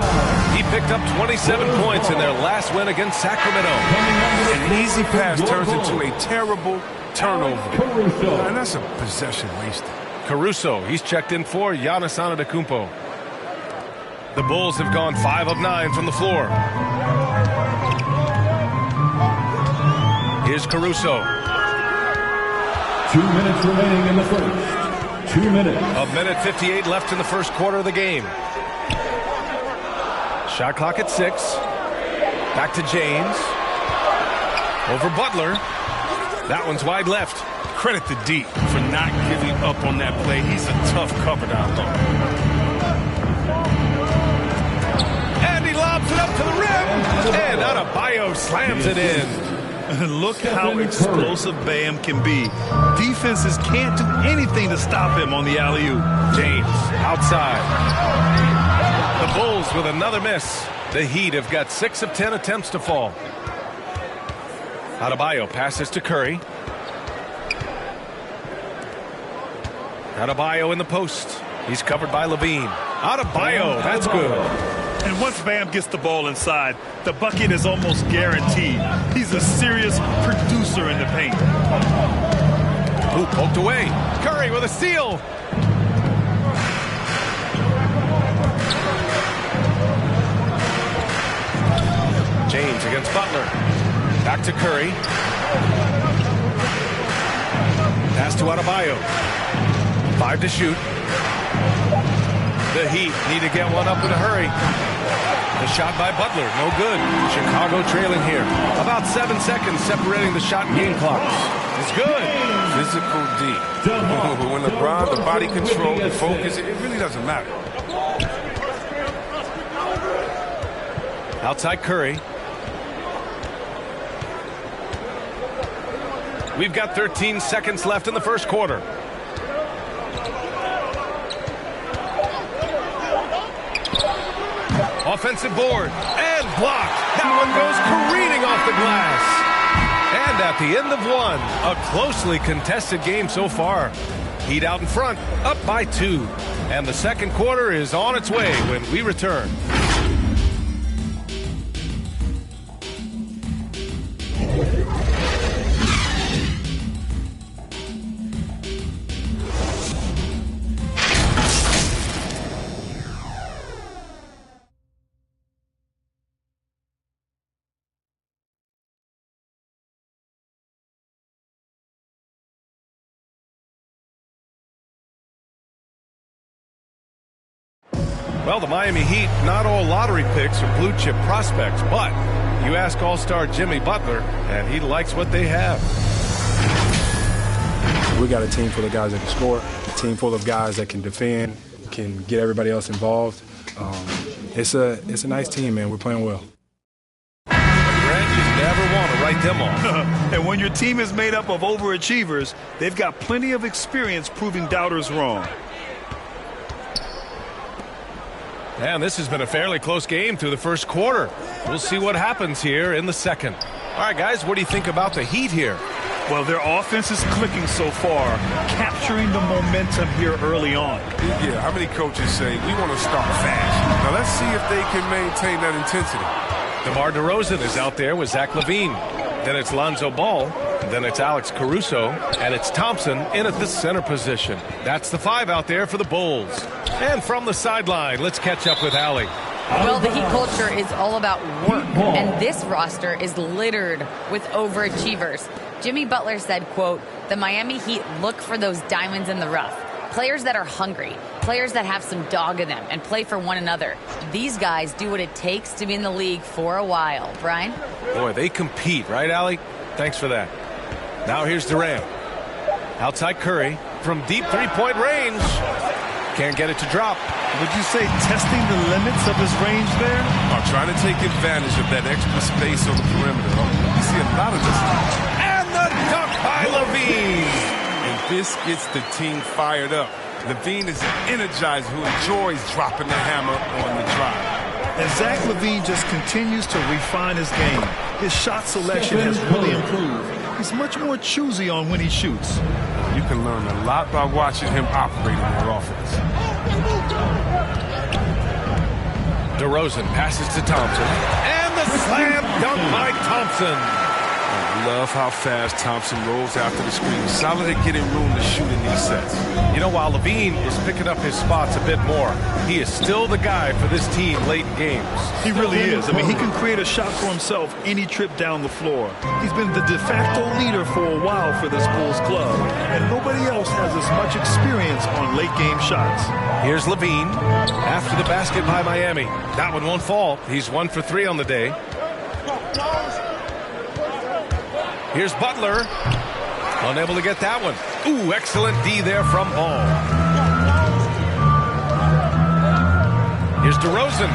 He picked up 27 points in their last win against Sacramento. An easy pass turns into a terrible turnover. And that's a possession wasted. Caruso, he's checked in for Giannis Antetokounmpo. The Bulls have gone 5 of 9 from the floor. Here's Caruso. 2 minutes remaining in the first. 2 minutes. A minute 58 left in the first quarter of the game. Shot clock at 6. Back to James. Over Butler. That one's wide left. Credit to D for not giving up on that play. He's a tough cover down low. And he lobs it up to the rim. And Adebayo slams it in. Look how explosive Bam can be. Defenses can't do anything to stop him on the alley-oop. James outside. The Bulls with another miss. The Heat have got 6 of 10 attempts to fall. Adebayo passes to Curry. Adebayo in the post. He's covered by Levine. Adebayo, that's good. And once Bam gets the ball inside, the bucket is almost guaranteed. He's a serious producer in the paint. Ooh, poked away. Curry with a steal. James against Butler. Back to Curry. Pass to Adebayo. 5 to shoot. The Heat need to get one up in a hurry. The shot by Butler, no good. Chicago trailing here. About 7 seconds separating the shot and game clocks. It's good. Physical D. But when LeBron, the body control, the focus, it really doesn't matter. Outside Curry. We've got 13 seconds left in the first quarter. Offensive board and blocked. That one goes careening off the glass. And at the end of one, a closely contested game so far. Heat out in front, up by 2. And the second quarter is on its way when we return. Well, the Miami Heat, not all lottery picks or blue chip prospects, but you ask all-star Jimmy Butler, and he likes what they have. We got a team full of guys that can score, a team full of guys that can defend, can get everybody else involved. It's a nice team, man. We're playing well. Grant, you never want to write them off. And when your team is made up of overachievers, they've got plenty of experience proving doubters wrong. And this has been a fairly close game through the first quarter. We'll see what happens here in the second. All right, guys, what do you think about the Heat here? Well, their offense is clicking so far, capturing the momentum here early on. Yeah, how many coaches say, we want to start fast? Now, let's see if they can maintain that intensity. DeMar DeRozan is out there with Zach LaVine. Then it's Lonzo Ball. Then it's Alex Caruso. And it's Thompson in at the center position. That's the 5 out there for the Bulls. And from the sideline, let's catch up with Allie. Well, the Heat culture is all about work, and this roster is littered with overachievers. Jimmy Butler said, quote, "The Miami Heat look for those diamonds in the rough. Players that are hungry, players that have some dog in them and play for one another. These guys do what it takes to be in the league for a while." Brian? Boy, they compete, right, Allie? Thanks for that. Now here's Durant. Outside Curry from deep three-point range. Can't get it to drop. Would you say testing the limits of his range there? Trying to take advantage of that extra space on the perimeter. You see a lot of this. And the dunk by LaVine. And this gets the team fired up. LaVine is an energizer who enjoys dropping the hammer on the drive. And Zach LaVine just continues to refine his game. His shot selection has really improved. He's much more choosy on when he shoots. You can learn a lot by watching him operate in their offense. DeRozan passes to Thompson. And the slam dunk by Thompson. I love how fast Thompson rolls after the screen. Solid at getting room to shoot in these sets. You know, while LaVine is picking up his spots a bit more, he is still the guy for this team late in games. He really is. I mean, he can create a shot for himself any trip down the floor. He's been the de facto leader for a while for this Bulls club, and nobody else has as much experience on late-game shots. Here's LaVine after the basket by Miami. That one won't fall. He's 1 for 3 on the day. Here's Butler. Unable to get that one. Ooh, excellent D there from Ball. Here's DeRozan.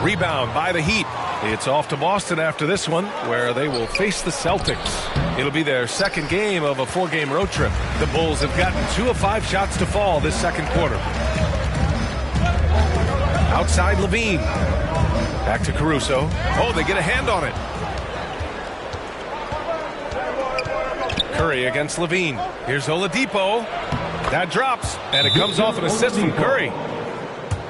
Rebound by the Heat. It's off to Boston after this one, where they will face the Celtics. It'll be their second game of a 4-game road trip. The Bulls have gotten 2 of 5 shots to fall this second quarter. Outside LaVine. Back to Caruso. Oh, they get a hand on it. Curry against LaVine. Here's Oladipo. That drops, and it comes off an assist from Curry.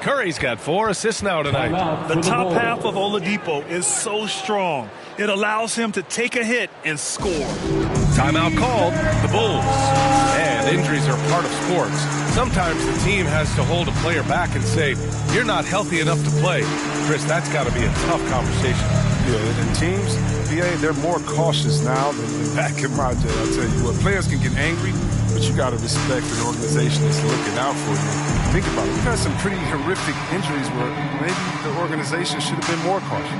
Curry's got 4 assists now tonight. The top half of Oladipo is so strong. It allows him to take a hit and score. Timeout called, the Bulls. And injuries are part of sports. Sometimes the team has to hold a player back and say, "You're not healthy enough to play." Chris, that's got to be a tough conversation. Yeah, and teams, they're more cautious now than back in my day. I'll tell you what, players can get angry, but you got to respect an organization that's looking out for you. Think about it. We've had some pretty horrific injuries where maybe the organization should have been more cautious.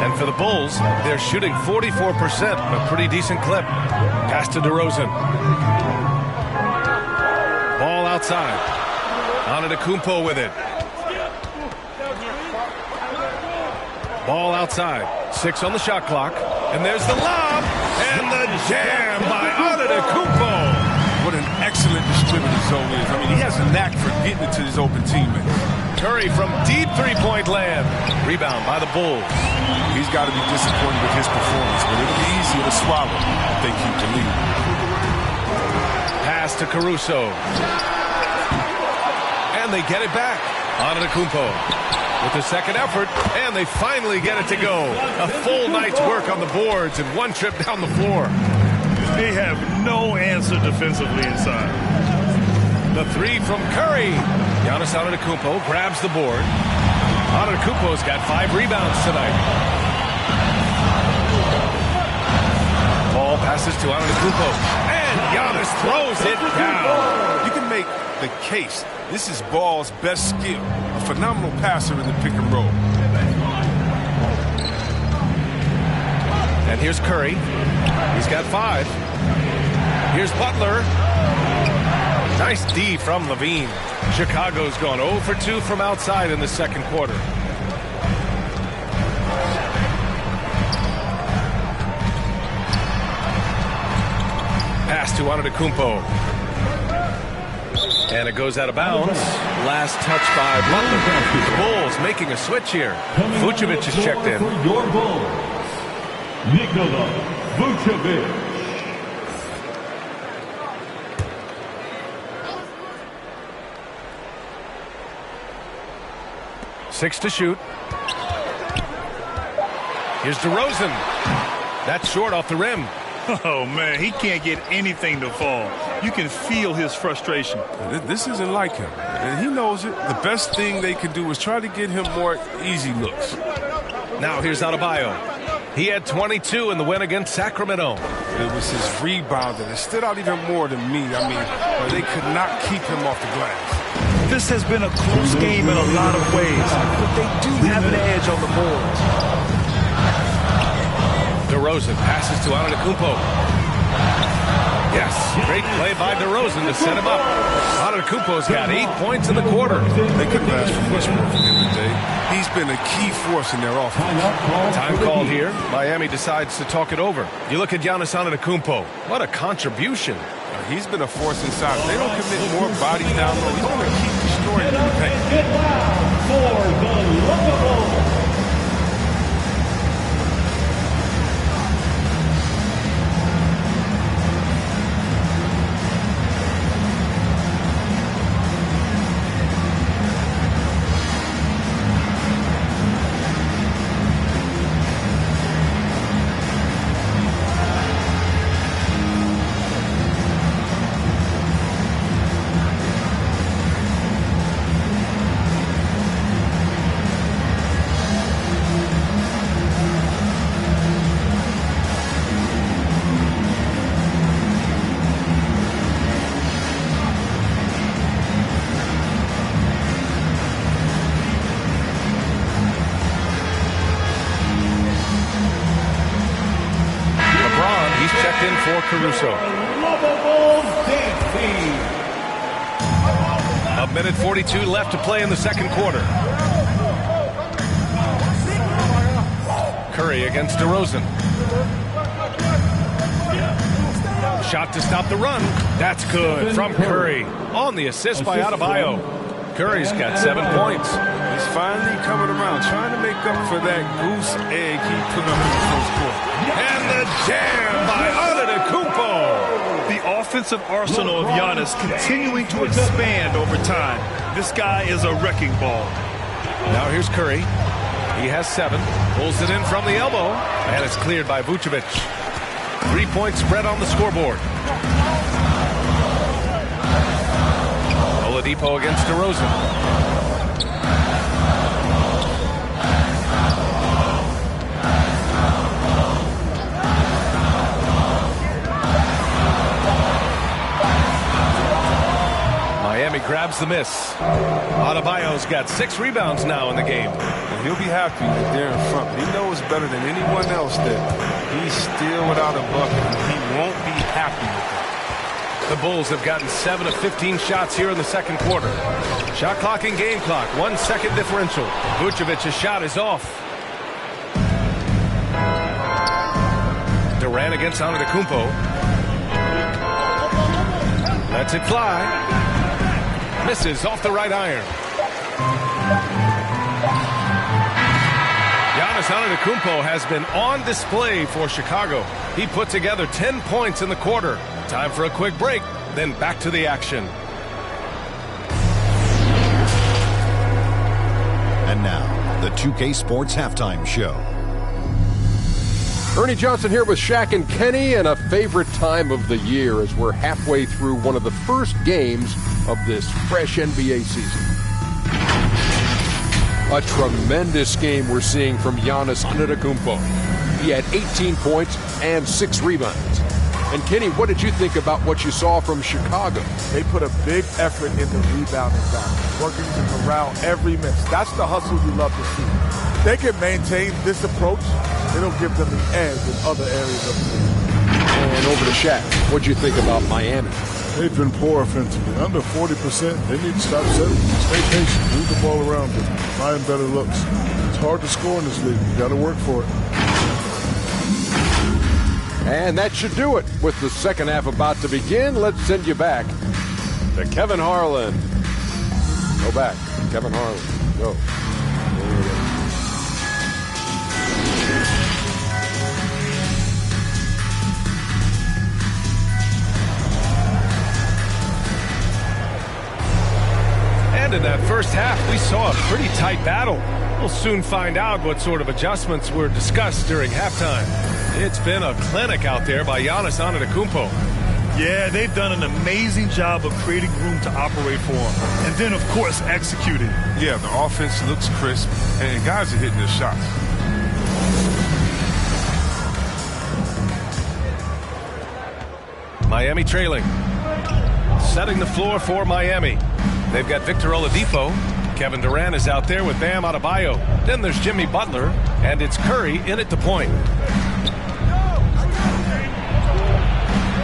And for the Bulls, they're shooting 44%, a pretty decent clip. Pass to DeRozan. Ball outside. Antetokounmpo with it. Ball outside. 6 on the shot clock. And there's the lob. And the jam by Antetokounmpo. What an excellent distributor zone is. I mean, he has a knack for getting it to his open teammates. Curry from deep three-point land. Rebound by the Bulls. He's got to be disappointed with his performance, but it'll be easier to swallow if they keep the lead. pass to Caruso. And they get it back. Antetokounmpo with the second effort, and they finally get it to go. A full night's work on the boards and one trip down the floor. They have no answer defensively inside. The three from Curry. Giannis Antetokounmpo grabs the board. Antetokounmpo's got 5 rebounds tonight. Ball passes to Antetokounmpo, and Giannis throws it down. You can make the case. This is Ball's best skill. A phenomenal passer in the pick and roll. And here's Curry. He's got 5. Here's Butler. Nice D from Levine. Chicago's gone 0 for 2 from outside in the second quarter. Pass to Antetokounmpo. And it goes out of bounds. Last touch by Butler. The Bulls making a switch here. Vucevic is checked in. For your Bulls, Nikola Vucevic. Six to shoot. Here's DeRozan. That's short off the rim. Oh, man, he can't get anything to fall. You can feel his frustration. This isn't like him, and he knows it. The best thing they can do is try to get him more easy looks. Now here's Adebayo. He had 22 in the win against Sacramento. It was his rebounding. It stood out even more than me. I mean, they could not keep him off the glass. This has been a close game in a lot of ways, but they do have an edge on the boards. DeRozan passes to Antetokounmpo. Yes, great play by DeRozan to set him up. Antetokounmpo's got 8 points in the quarter. They couldn't ask for much more from him today. He's been a key force in their offense. Time called here. Miami decides to talk it over. You look at Giannis Antetokounmpo. What a contribution. He's been a force inside. They don't commit more bodies down low. He's going to keep destroying the paint. Get down for the Bulls. Caruso. A minute 42 left to play in the second quarter. Curry against DeRozan. Shot to stop the run. That's good from Curry. On the assist by Adebayo. Curry's got 7 points. He's finally coming around, trying to make up for that goose egg he put up in the first quarter. And the jam by Antetokounmpo. The offensive arsenal of Giannis continuing to expand over time. This guy is a wrecking ball. Now here's Curry. He has 7. Pulls it in from the elbow. And it's cleared by Vucevic. 3-point spread on the scoreboard. Oladipo against DeRozan. Miami grabs the miss. Adebayo's got 6 rebounds now in the game. And he'll be happy that they're in front. He knows better than anyone else that he's still without a bucket, and he won't be happy with that. The Bulls have gotten 7 of 15 shots here in the second quarter. Shot clock and game clock, 1 second differential. Vucevic's shot is off. Durant against Antetokounmpo. Lets it fly. Misses off the right iron. Giannis Antetokounmpo has been on display for Chicago. He put together 10 points in the quarter. Time for a quick break. then back to the action. And now, the 2K Sports Halftime Show. Ernie Johnson here with Shaq and Kenny, and a favorite time of the year as we're halfway through one of the first games of this fresh NBA season. A tremendous game we're seeing from Giannis Antetokounmpo. He had 18 points and 6 rebounds. And Kenny, what did you think about what you saw from Chicago? They put a big effort in the rebounding battle, working to corral every miss. That's the hustle you love to see. They can maintain this approach, it'll give them the edge in other areas of the game. And over to Shaq. What'd you think about Miami? They've been poor offensively. Under 40%, they need to stop settling. Stay patient. Move the ball around them. Find better looks. It's hard to score in this league. You got to work for it. And that should do it. With the second half about to begin, let's send you back to Kevin Harlan. Go back. Kevin Harlan. Go. And in that first half, we saw a pretty tight battle. We'll soon find out what sort of adjustments were discussed during halftime. It's been a clinic out there by Giannis Antetokounmpo. Yeah, they've done an amazing job of creating room to operate for him. And then, of course, executing. Yeah, the offense looks crisp, and guys are hitting their shots. Miami trailing. Setting the floor for Miami. They've got Victor Oladipo. Kevin Durant is out there with Bam Adebayo. Then there's Jimmy Butler, and it's Curry in at the point.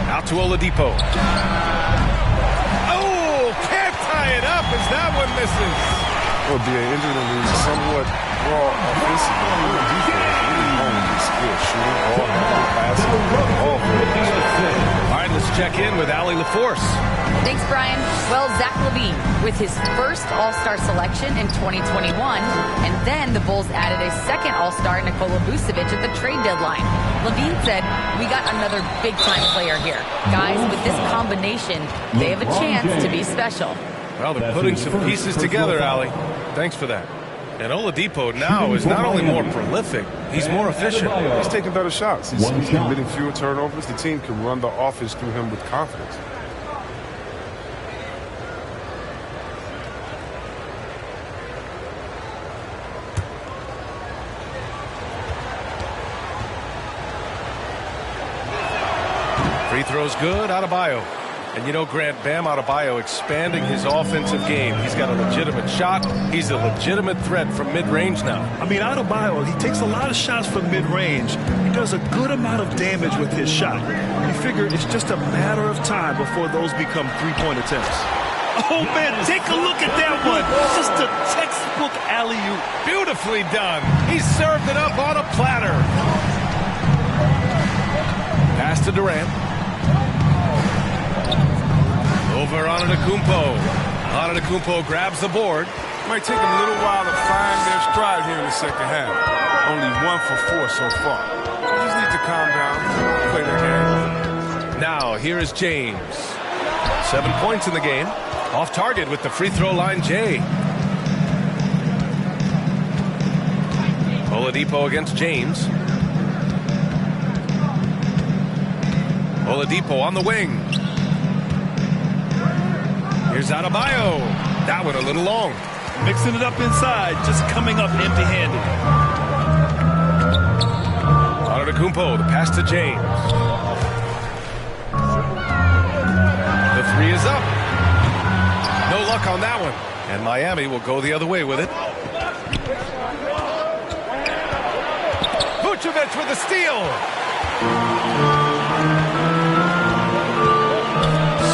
Out to Oladipo. Oh, can't tie it up as that one misses. Well, the injury is somewhat raw offensively. Shooting, ball handling, passing, all All right, let's check in with Allie LaForce. Thanks, Brian. Well, Zach LaVine with his first All-Star selection in 2021, and then the Bulls added a second All-Star, Nikola Vucevic, at the trade deadline. LaVine said, "We got another big-time player here. Guys, with this combination, they have a chance to be special." Well, they're putting some pieces together, Allie. Thanks for that. And Oladipo now is not only more prolific, he's more efficient. He's taking better shots. He's committing fewer turnovers. The team can run the offense through him with confidence. Free throw's good, Adebayo. And you know, Grant, Bam Adebayo expanding his offensive game. He's got a legitimate shot. He's a legitimate threat from mid-range now. I mean, Adebayo, he takes a lot of shots from mid-range. He does a good amount of damage with his shot. You figure it's just a matter of time before those become three-point attempts. Oh, man, take a look at that one. Just a textbook alley-oop. Beautifully done. He served it up on a platter. Pass to Durant. Over Antetokounmpo. Antetokounmpo grabs the board. Might take them a little while to find their stride here in the second half. Only 1 for 4 so far. You just need to calm down, play their game. Now, here is James. 7 points in the game. Off target with the free throw line, Jay. Oladipo against James. Oladipo on the wing. Here's Adebayo. That one a little long. Mixing it up inside, just coming up empty-handed. Antetokounmpo, the pass to James. The three is up. No luck on that one. And Miami will go the other way with it. Vucevic with the steal.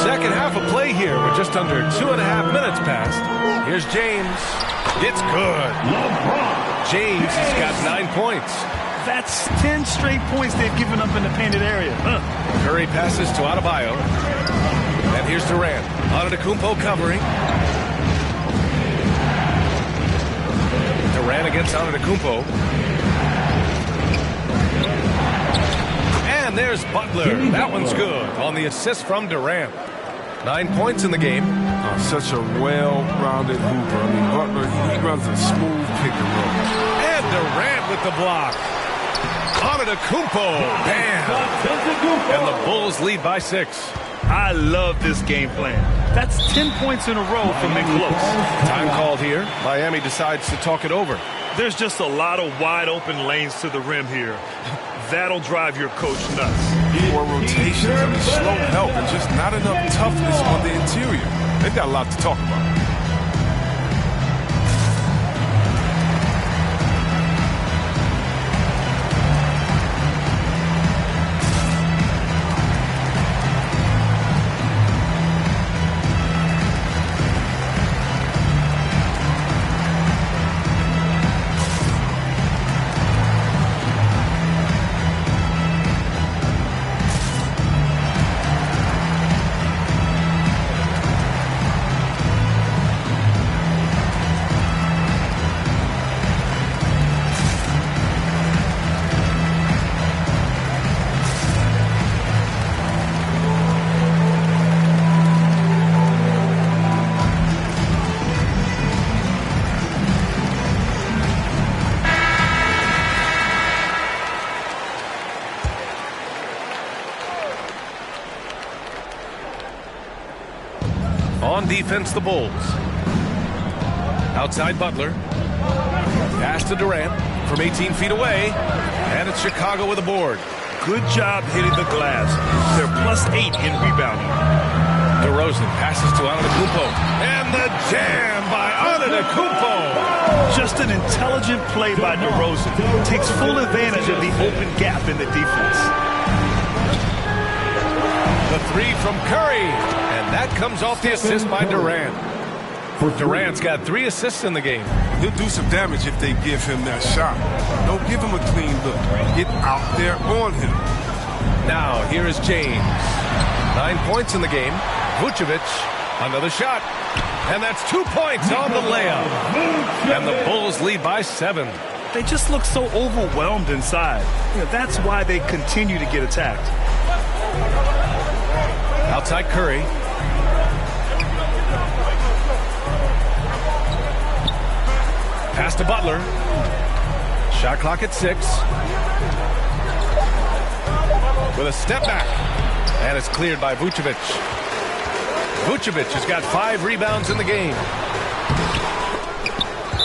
Second half of play here with just under 2.5 minutes passed. Here's James. It's good. James has got 9 points. That's 10 straight points they've given up in the painted area. Curry passes to Adebayo. And here's Durant. Antetokounmpo covering. Durant against Antetokounmpo. And there's Butler. That one's good on the assist from Durant. 9 points in the game. Such a well-rounded hooper. I mean, Butler, he runs a smooth pick and roll. And Durant with the block. Antetokounmpo. Bam. And the Bulls lead by 6. I love this game plan. That's 10 points in a row from them close. Time called here. Miami decides to talk it over. There's just a lot of wide open lanes to the rim here. That'll drive your coach nuts. More rotations, I mean, slow help, and just not enough toughness on the interior. They've got a lot to talk about. On defense, the Bulls. Outside Butler. Pass to Durant from 18 feet away. And it's Chicago with a board. Good job hitting the glass. They're +8 in rebounding. DeRozan passes to Antetokounmpo. And the jam by Antetokounmpo. Just an intelligent play by DeRozan. Takes full advantage of the open gap in the defense. The 3 from Curry. And that comes off the assist by Durant. Durant's got 3 assists in the game. He'll do some damage if they give him that shot. Don't give him a clean look. Get out there on him. Now, here is James. 9 points in the game. Vucevic, another shot. And that's 2 points on the layup. And the Bulls lead by 7. They just look so overwhelmed inside. That's why they continue to get attacked. Outside Curry. Pass to Butler. Shot clock at 6. With a step back. And it's cleared by Vucevic. Vucevic has got 5 rebounds in the game.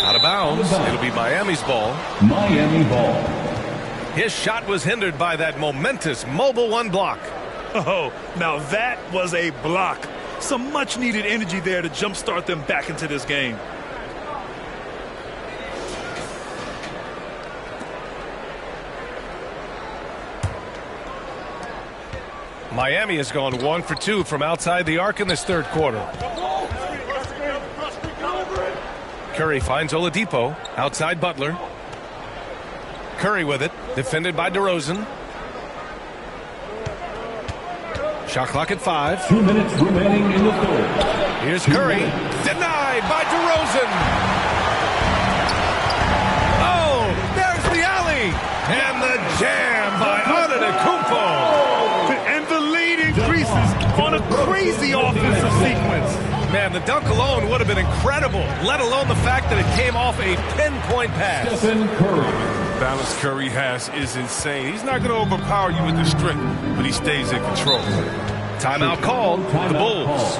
Out of bounds. It'll be Miami's ball. Miami ball. His shot was hindered by that momentous mobile 1 block. Oh, now that was a block. Some much-needed energy there to jumpstart them back into this game. Miami has gone 1 for 2 from outside the arc in this third quarter. Curry finds Oladipo. Outside Butler. Curry with it. Defended by DeRozan. Shot clock at 5. 2 minutes remaining in the third. Here's Curry. Denied by DeRozan. Oh, there's the alley. And the jam by Antetokounmpo. And the lead increases on a crazy offensive sequence. Man, the dunk alone would have been incredible, let alone the fact that it came off a pinpoint pass. Stephen Curry. The balance Curry has is insane. He's not going to overpower you with his strength, but he stays in control. Timeout called. The Bulls.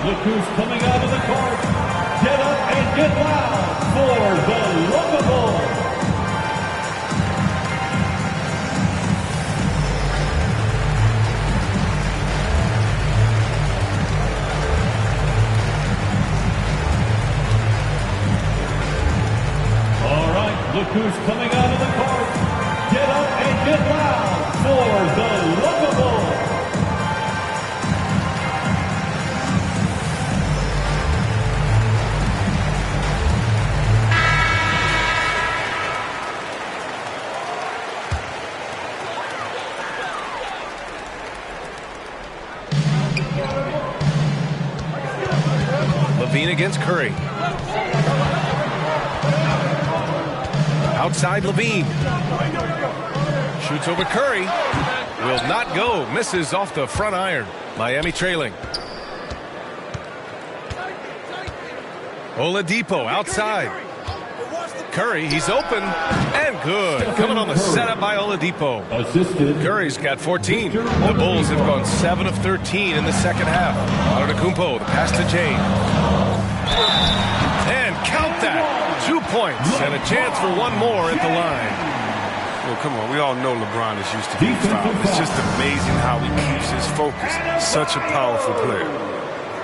Look who's coming out of the court. Get up and get loud for the Lookable. All right, look who's coming out of the court. Get up and get loud for the Lookable. Levine against Curry. Outside Levine. Shoots over Curry. Will not go. Misses off the front iron. Miami trailing. Oladipo outside. Curry, he's open and good. Coming on the setup by Oladipo. Curry's got 14. The Bulls have gone 7 of 13 in the second half. Antetokounmpo, the pass to James. And count that. 2 points and a chance for one more at the line. Well, come on. We all know LeBron is used to being fouled. It's just amazing how he keeps his focus. Such a powerful player.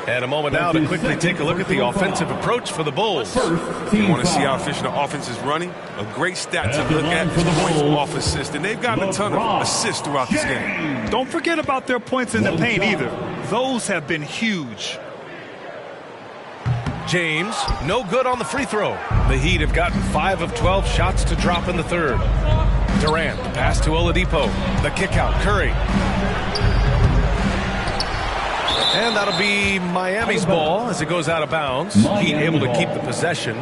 And a moment now to quickly take a look at the offensive approach for the Bulls. You want to see how efficient the offense is running? A great stat to look at is points off assist. And they've gotten a ton of assists throughout this game. Don't forget about their points in the paint either. Those have been huge. James, no good on the free throw. The Heat have gotten 5 of 12 shots to drop in the third. Durant, the pass to Oladipo. The kick out, Curry. And that'll be Miami's ball as it goes out of bounds. Heat able to keep the possession.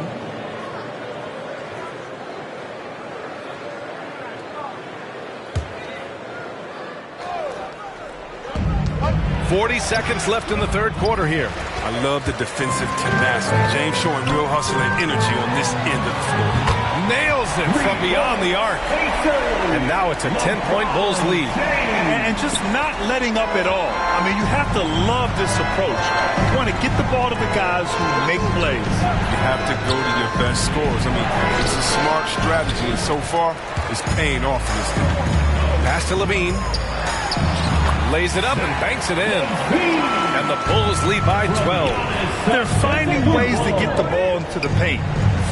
.40 seconds left in the third quarter here. I love the defensive tenacity. James showing real hustle and energy on this end of the floor. Nails it from beyond the arc. And now it's a 10-point Bulls lead. And just not letting up at all. I mean, you have to love this approach. You want to get the ball to the guys who make plays. You have to go to your best scorers. I mean, it's a smart strategy, and so far, it's paying off for this team. Pass to Levine. Lays it up and banks it in. And the Bulls lead by 12. They're finding ways to get the ball into the paint.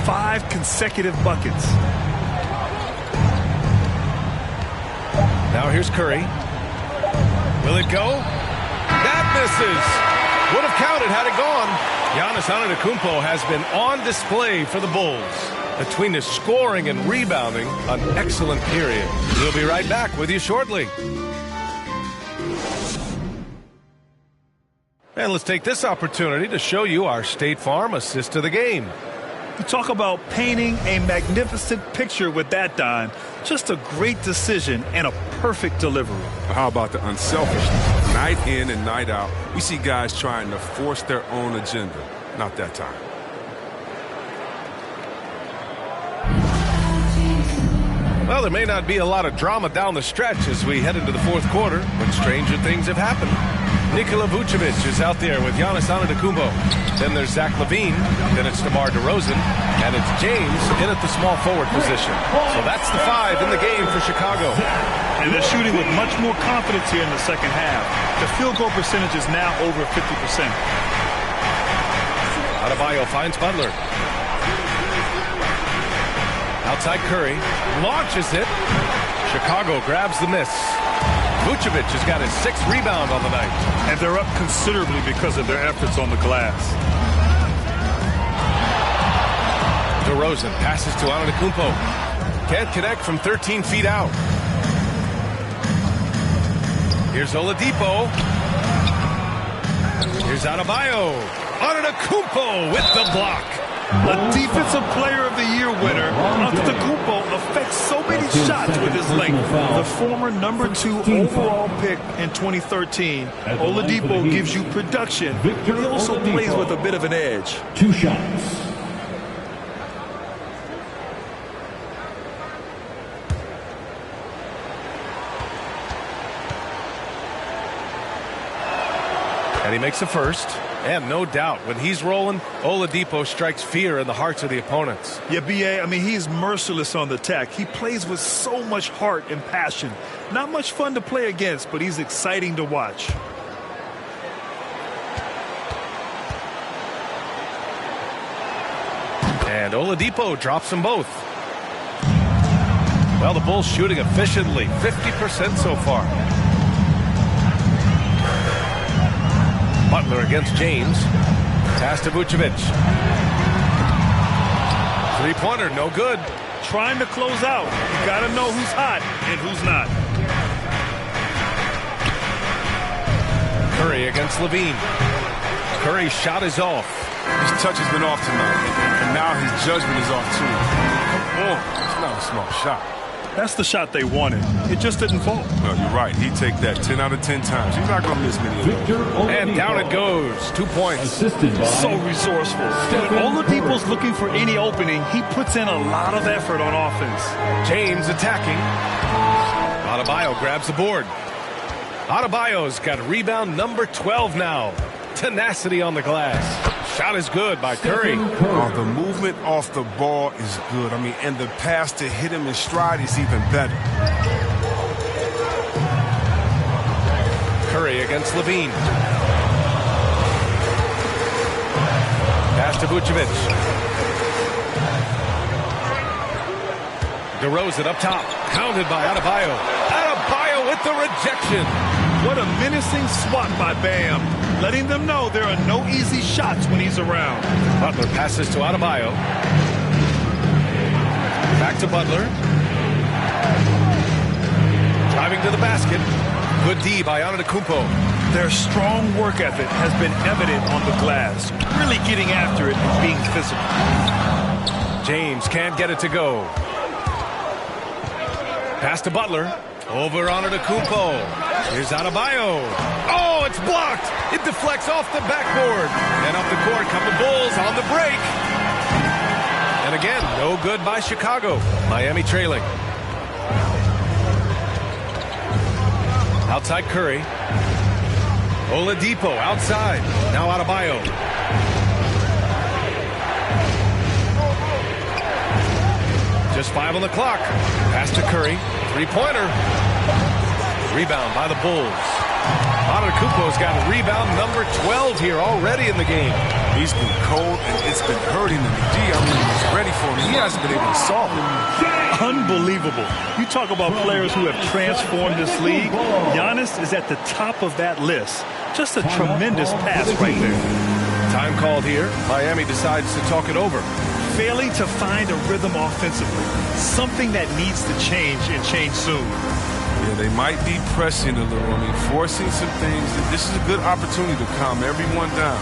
5 consecutive buckets. Now here's Curry. Will it go? That misses. Would have counted had it gone. Giannis Antetokounmpo has been on display for the Bulls. Between his scoring and rebounding, an excellent period. We'll be right back with you shortly. And let's take this opportunity to show you our State Farm assist to the game. You talk about painting a magnificent picture with that, Don. Just a great decision and a perfect delivery. How about the unselfishness? Night in and night out, we see guys trying to force their own agenda. Not that time. Well, there may not be a lot of drama down the stretch as we head into the fourth quarter, but stranger things have happened. Nikola Vucevic is out there with Giannis Antetokounmpo. Then there's Zach LaVine. Then it's DeMar DeRozan. And it's James in at the small forward position. So that's the 5 in the game for Chicago. And they're shooting with much more confidence here in the second half. The field goal percentage is now over 50%. Adebayo finds Butler. Outside Curry. Launches it. Chicago grabs the miss. Vucevic has got his 6th rebound on the night. And they're up considerably because of their efforts on the glass. DeRozan passes to Antetokounmpo. Can't connect from 13 feet out. Here's Oladipo. Here's Adebayo. Antetokounmpo with the block. A Defensive Player of the Year winner, Antetokounmpo affects so many shots with his length. The former number 2 overall pick in 2013, Oladipo gives you production, but he also plays with a bit of an edge. 2 shots. And he makes the first. And no doubt, when he's rolling, Oladipo strikes fear in the hearts of the opponents. Yeah, B.A., I mean, he's merciless on the attack. He plays with so much heart and passion. Not much fun to play against, but he's exciting to watch. And Oladipo drops them both. Well, the Bulls shooting efficiently, 50% so far. Butler against James. Pass to Vucevic. 3-pointer, no good. Trying to close out. You got to know who's hot and who's not. Curry against Levine. Curry's shot is off. His touch has been off tonight, and now his judgment is off too. Come on, it's not a small shot. That's the shot they wanted. It just didn't fall. No, you're right. He'd take that 10 out of 10 times. He's not going to miss many of those. And down it goes. 2 points. So resourceful. When Oladipo's looking for any opening, he puts in a lot of effort on offense. James attacking. Adebayo grabs the board. Adebayo's got rebound number 12 now. Tenacity on the glass. Shot is good by Curry. Oh, the movement off the ball is good. I mean, and the pass to hit him in stride is even better. Curry against Levine. Pass to Vucevic. DeRozan up top. Counted by Adebayo. Adebayo with the rejection. What a menacing swat by Bam. Letting them know there are no easy shots when he's around. Butler passes to Adebayo. Back to Butler. Driving to the basket. Good D by Antetokounmpo. Their strong work ethic has been evident on the glass. Really getting after it and being physical. James can't get it to go. Pass to Butler. Over Antetokounmpo. Here's Adebayo. Oh, it's blocked. It deflects off the backboard. And up the court come the Bulls on the break. And again, no good by Chicago. Miami trailing. Outside Curry. Oladipo outside. Now Adebayo. Just 5 on the clock. Pass to Curry. Three-pointer. Rebound by the Bulls. Antetokounmpo's got a rebound number 12 here already in the game. He's been cold, and it's been hurting him. I mean, he's ready for him. He hasn't been able to solve it. Unbelievable. You talk about players who have transformed this league. Giannis is at the top of that list. Just a tremendous pass right there. Time called here. Miami decides to talk it over. Failing to find a rhythm offensively. Something that needs to change and change soon. Yeah, they might be pressing a little. I mean, forcing some things. This is a good opportunity to calm everyone down.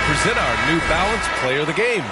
Present our New Balance Player of the Game,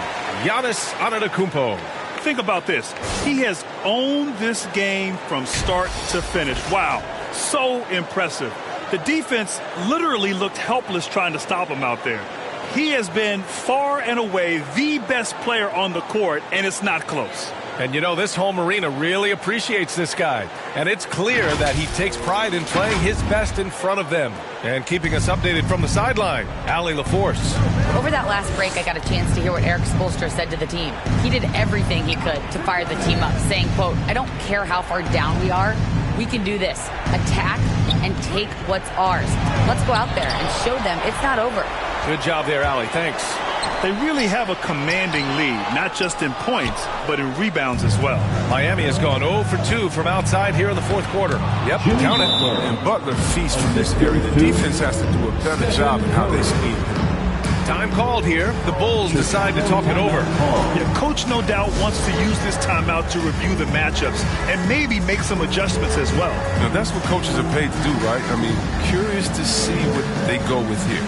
Giannis Antetokounmpo. Think about this. He has owned this game from start to finish. Wow, so impressive. The defense literally looked helpless trying to stop him out there. He has been far and away the best player on the court, and it's not close. And you know, this home arena really appreciates this guy. And it's clear that he takes pride in playing his best in front of them. And keeping us updated from the sideline, Allie LaForce. Over that last break, I got a chance to hear what Eric Spoelstra said to the team. He did everything he could to fire the team up, saying, quote, "I don't care how far down we are. We can do this. Attack and take what's ours. Let's go out there and show them it's not over." Good job there, Allie. Thanks. They really have a commanding lead, not just in points, but in rebounds as well. Miami has gone 0 for 2 from outside here in the fourth quarter. Yep, count it. And Butler feasts from this area. The defense has to do a better job in how they speed. Time called here. The Bulls decide to talk it over. Yeah, Coach no doubt wants to use this timeout to review the matchups and maybe make some adjustments as well. Now, that's what coaches are paid to do, right? I mean, curious to see what they go with here.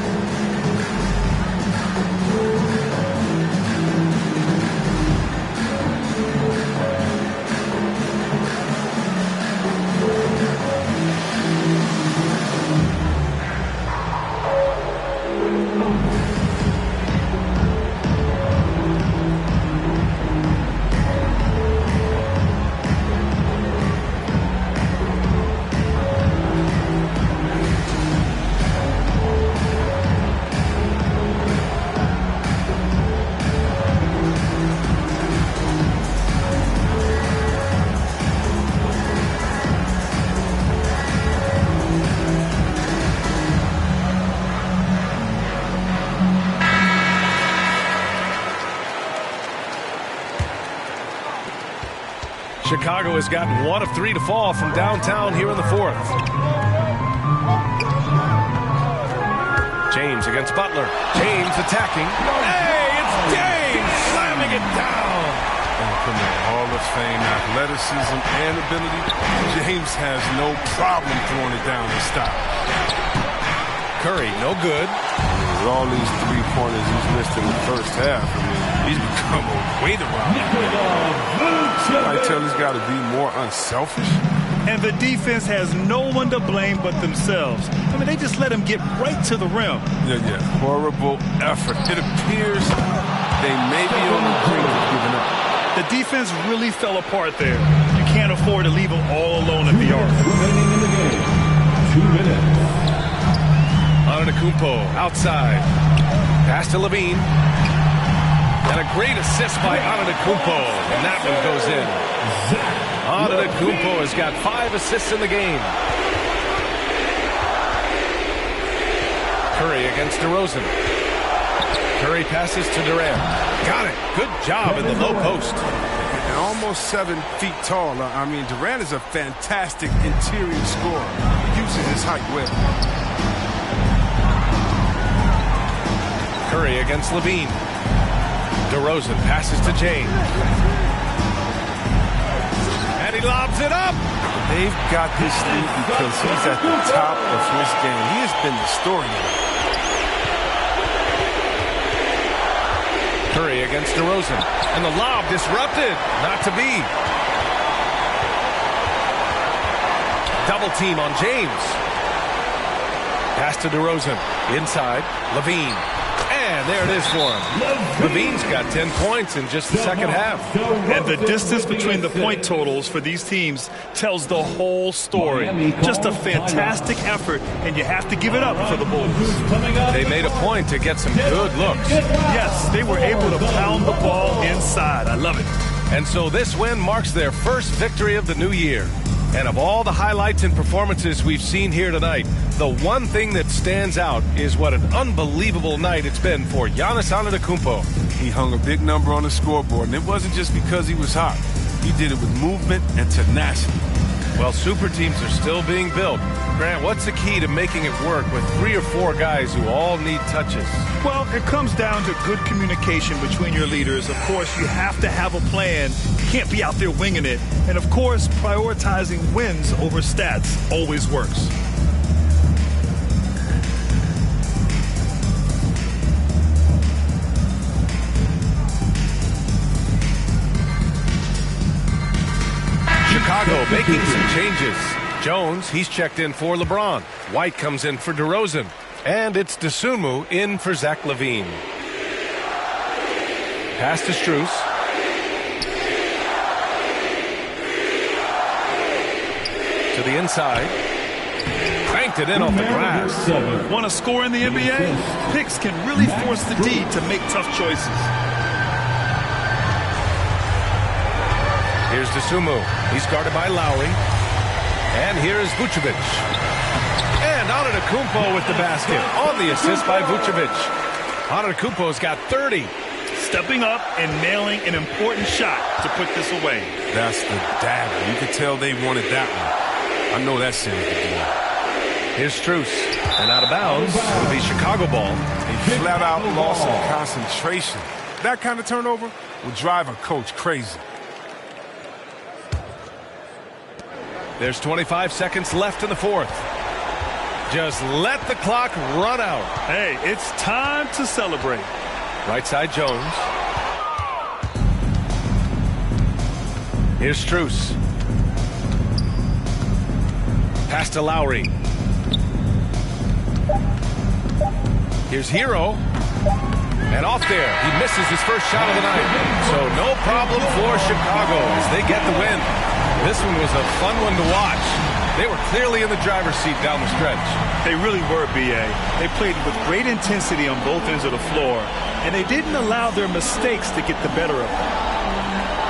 Chicago has gotten 1 of 3 to fall from downtown here in the fourth. James against Butler. James attacking. Hey, it's James slamming it down. From the Hall of Fame athleticism and ability, James has no problem throwing it down and stop. Curry, no good. With all these three-pointers he's missed in the first half, I mean, he's become a weight around. I tell he's got to be more unselfish. And the defense has no one to blame but themselves. I mean, they just let him get right to the rim. Yeah. Horrible effort. It appears they may be on the brink of giving up. The defense really fell apart there. You can't afford to leave them all alone at the arc. Remaining in the game, 2 minutes. Antetokounmpo outside. Pass to Levine. And a great assist by Antetokounmpo. And that one goes in. Antetokounmpo has got 5 assists in the game. Curry against DeRozan. Curry passes to Durant. Got it. Good job in the low post. And almost 7 feet tall. I mean, Durant is a fantastic interior scorer. He uses his height well. Curry against Levine. DeRozan passes to James. And he lobs it up. They've got this lead because he's at the top of his game. He has been the storyline. Curry against DeRozan. And the lob disrupted. Not to be. Double team on James. Pass to DeRozan. Inside. Levine. And there it is for him. Levine's got 10 points in just the second half. And the distance between the point totals for these teams tells the whole story. Just a fantastic effort, and you have to give it up for the Bulls. They made a point to get some good looks. Yes, they were able to pound the ball inside. I love it. And so this win marks their first victory of the new year. And of all the highlights and performances we've seen here tonight, the one thing that stands out is what an unbelievable night it's been for Giannis Antetokounmpo. He hung a big number on the scoreboard, and it wasn't just because he was hot. He did it with movement and tenacity. Well, super teams are still being built. Grant, what's the key to making it work with 3 or 4 guys who all need touches? Well, it comes down to good communication between your leaders. Of course, you have to have a plan. You can't be out there winging it. And, of course, prioritizing wins over stats always works. Chicago making some changes. Jones, he's checked in for LeBron. White comes in for DeRozan. And it's Dosunmu in for Zach LaVine. Pass to Strus. To the inside. Cranked it in off the glass. Want to score in the NBA? Picks can really force the D to make tough choices. Here's Dosunmu. He's guarded by Lowry. And here's Vucevic. And Antetokounmpo with the basket. On the assist by Vucevic. Antetokounmpo's got 30. Stepping up and nailing an important shot to put this away. That's the dagger. You could tell they wanted that one. I know that series to do. Here's Strus. And out of bounds. It'll be Chicago ball. A flat-out loss of concentration. That kind of turnover will drive a coach crazy. There's 25 seconds left in the fourth. Just let the clock run out. Hey, it's time to celebrate. Right side Jones. Here's Strus. Pass to Lowry. Here's Hero. And off there, he misses his first shot of the night. So no problem for Chicago as they get the win. This one was a fun one to watch. They were clearly in the driver's seat down the stretch. They really were, B.A. They played with great intensity on both ends of the floor, and they didn't allow their mistakes to get the better of them.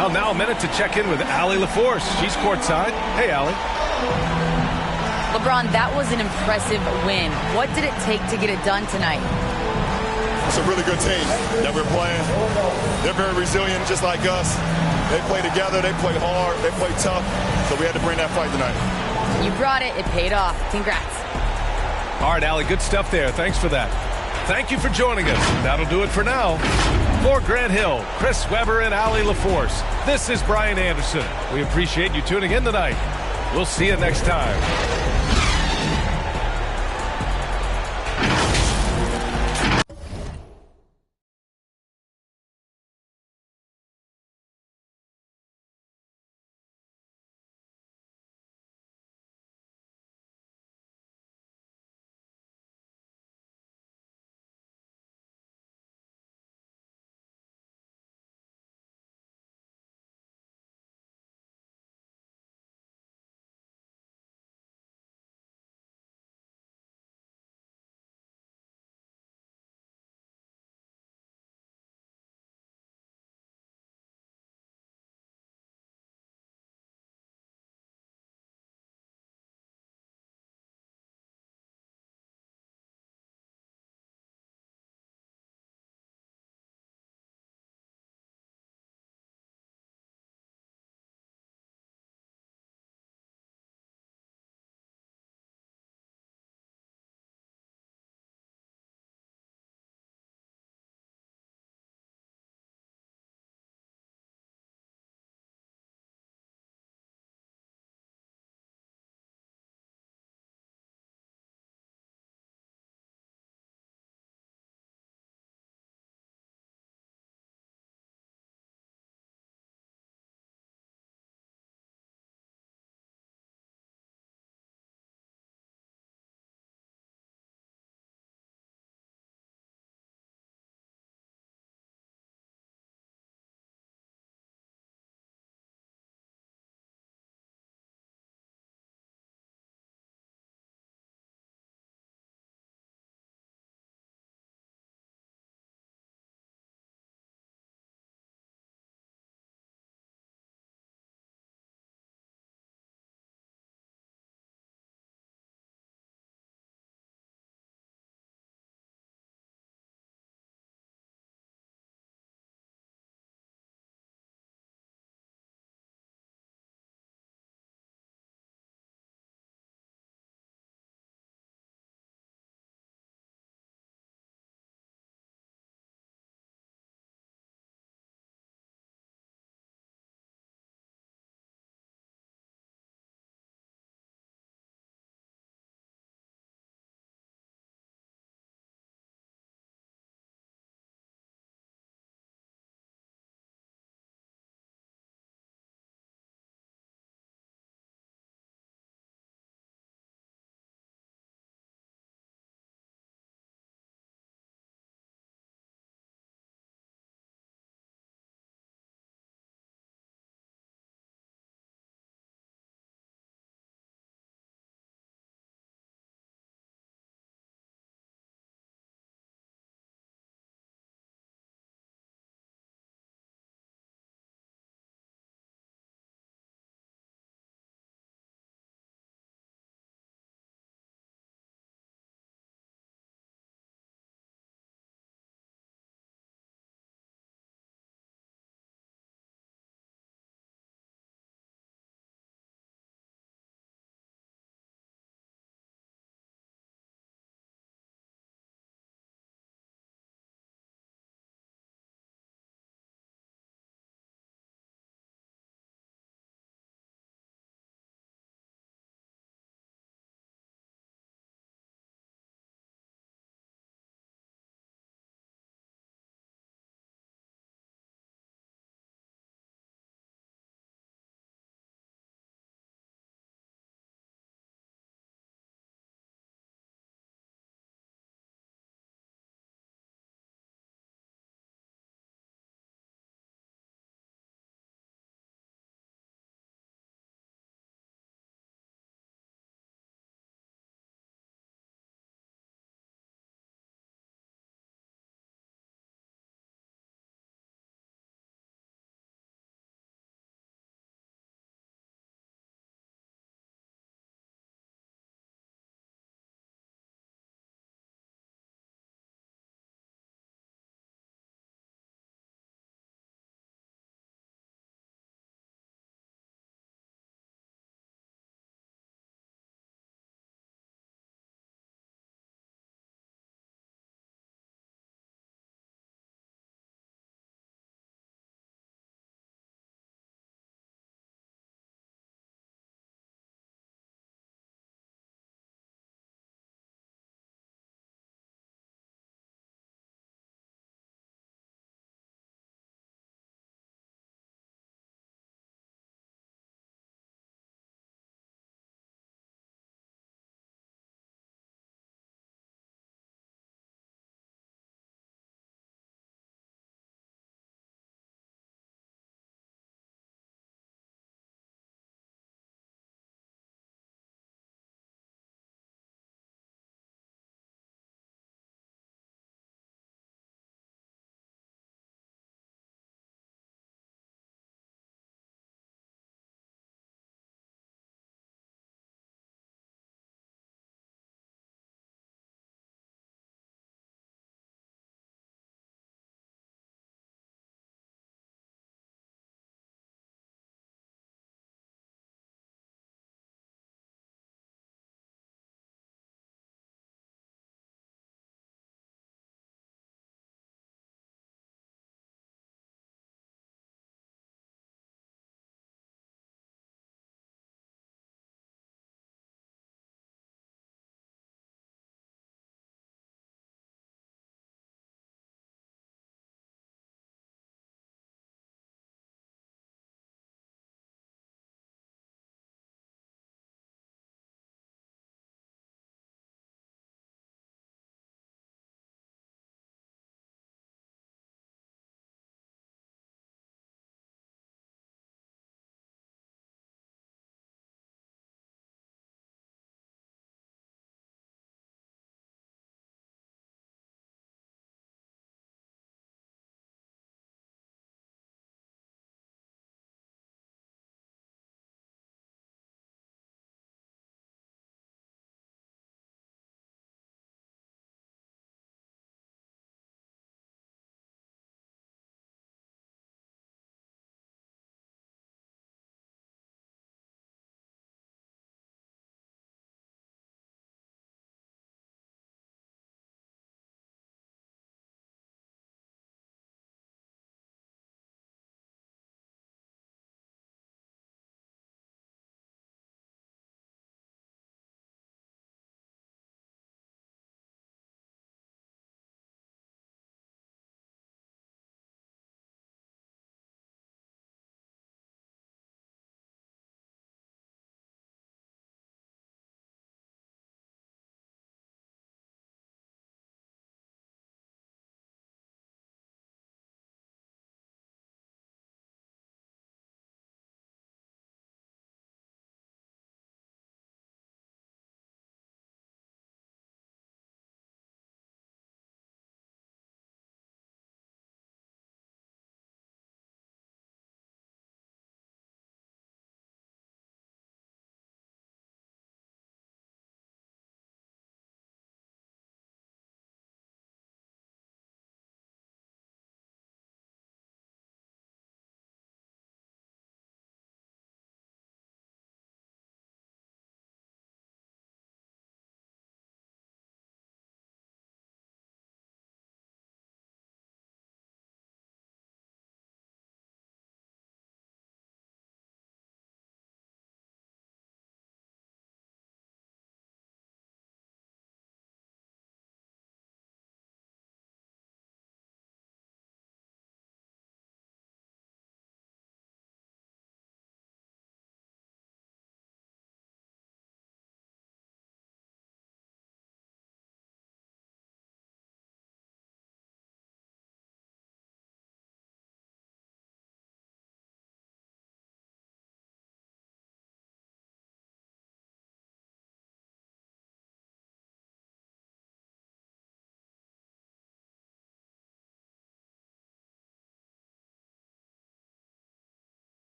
Well, now a minute to check in with Allie LaForce. She's courtside. Hey, Allie. LeBron, that was an impressive win. What did it take to get it done tonight? It's a really good team that we're playing. They're very resilient, just like us. They play together, they play hard, they play tough, so we had to bring that fight tonight. You brought it. It paid off. Congrats. All right, Allie, good stuff there. Thanks for that. Thank you for joining us. That'll do it for now. For Grant Hill, Chris Webber, and Allie LaForce, this is Brian Anderson. We appreciate you tuning in tonight. We'll see you next time.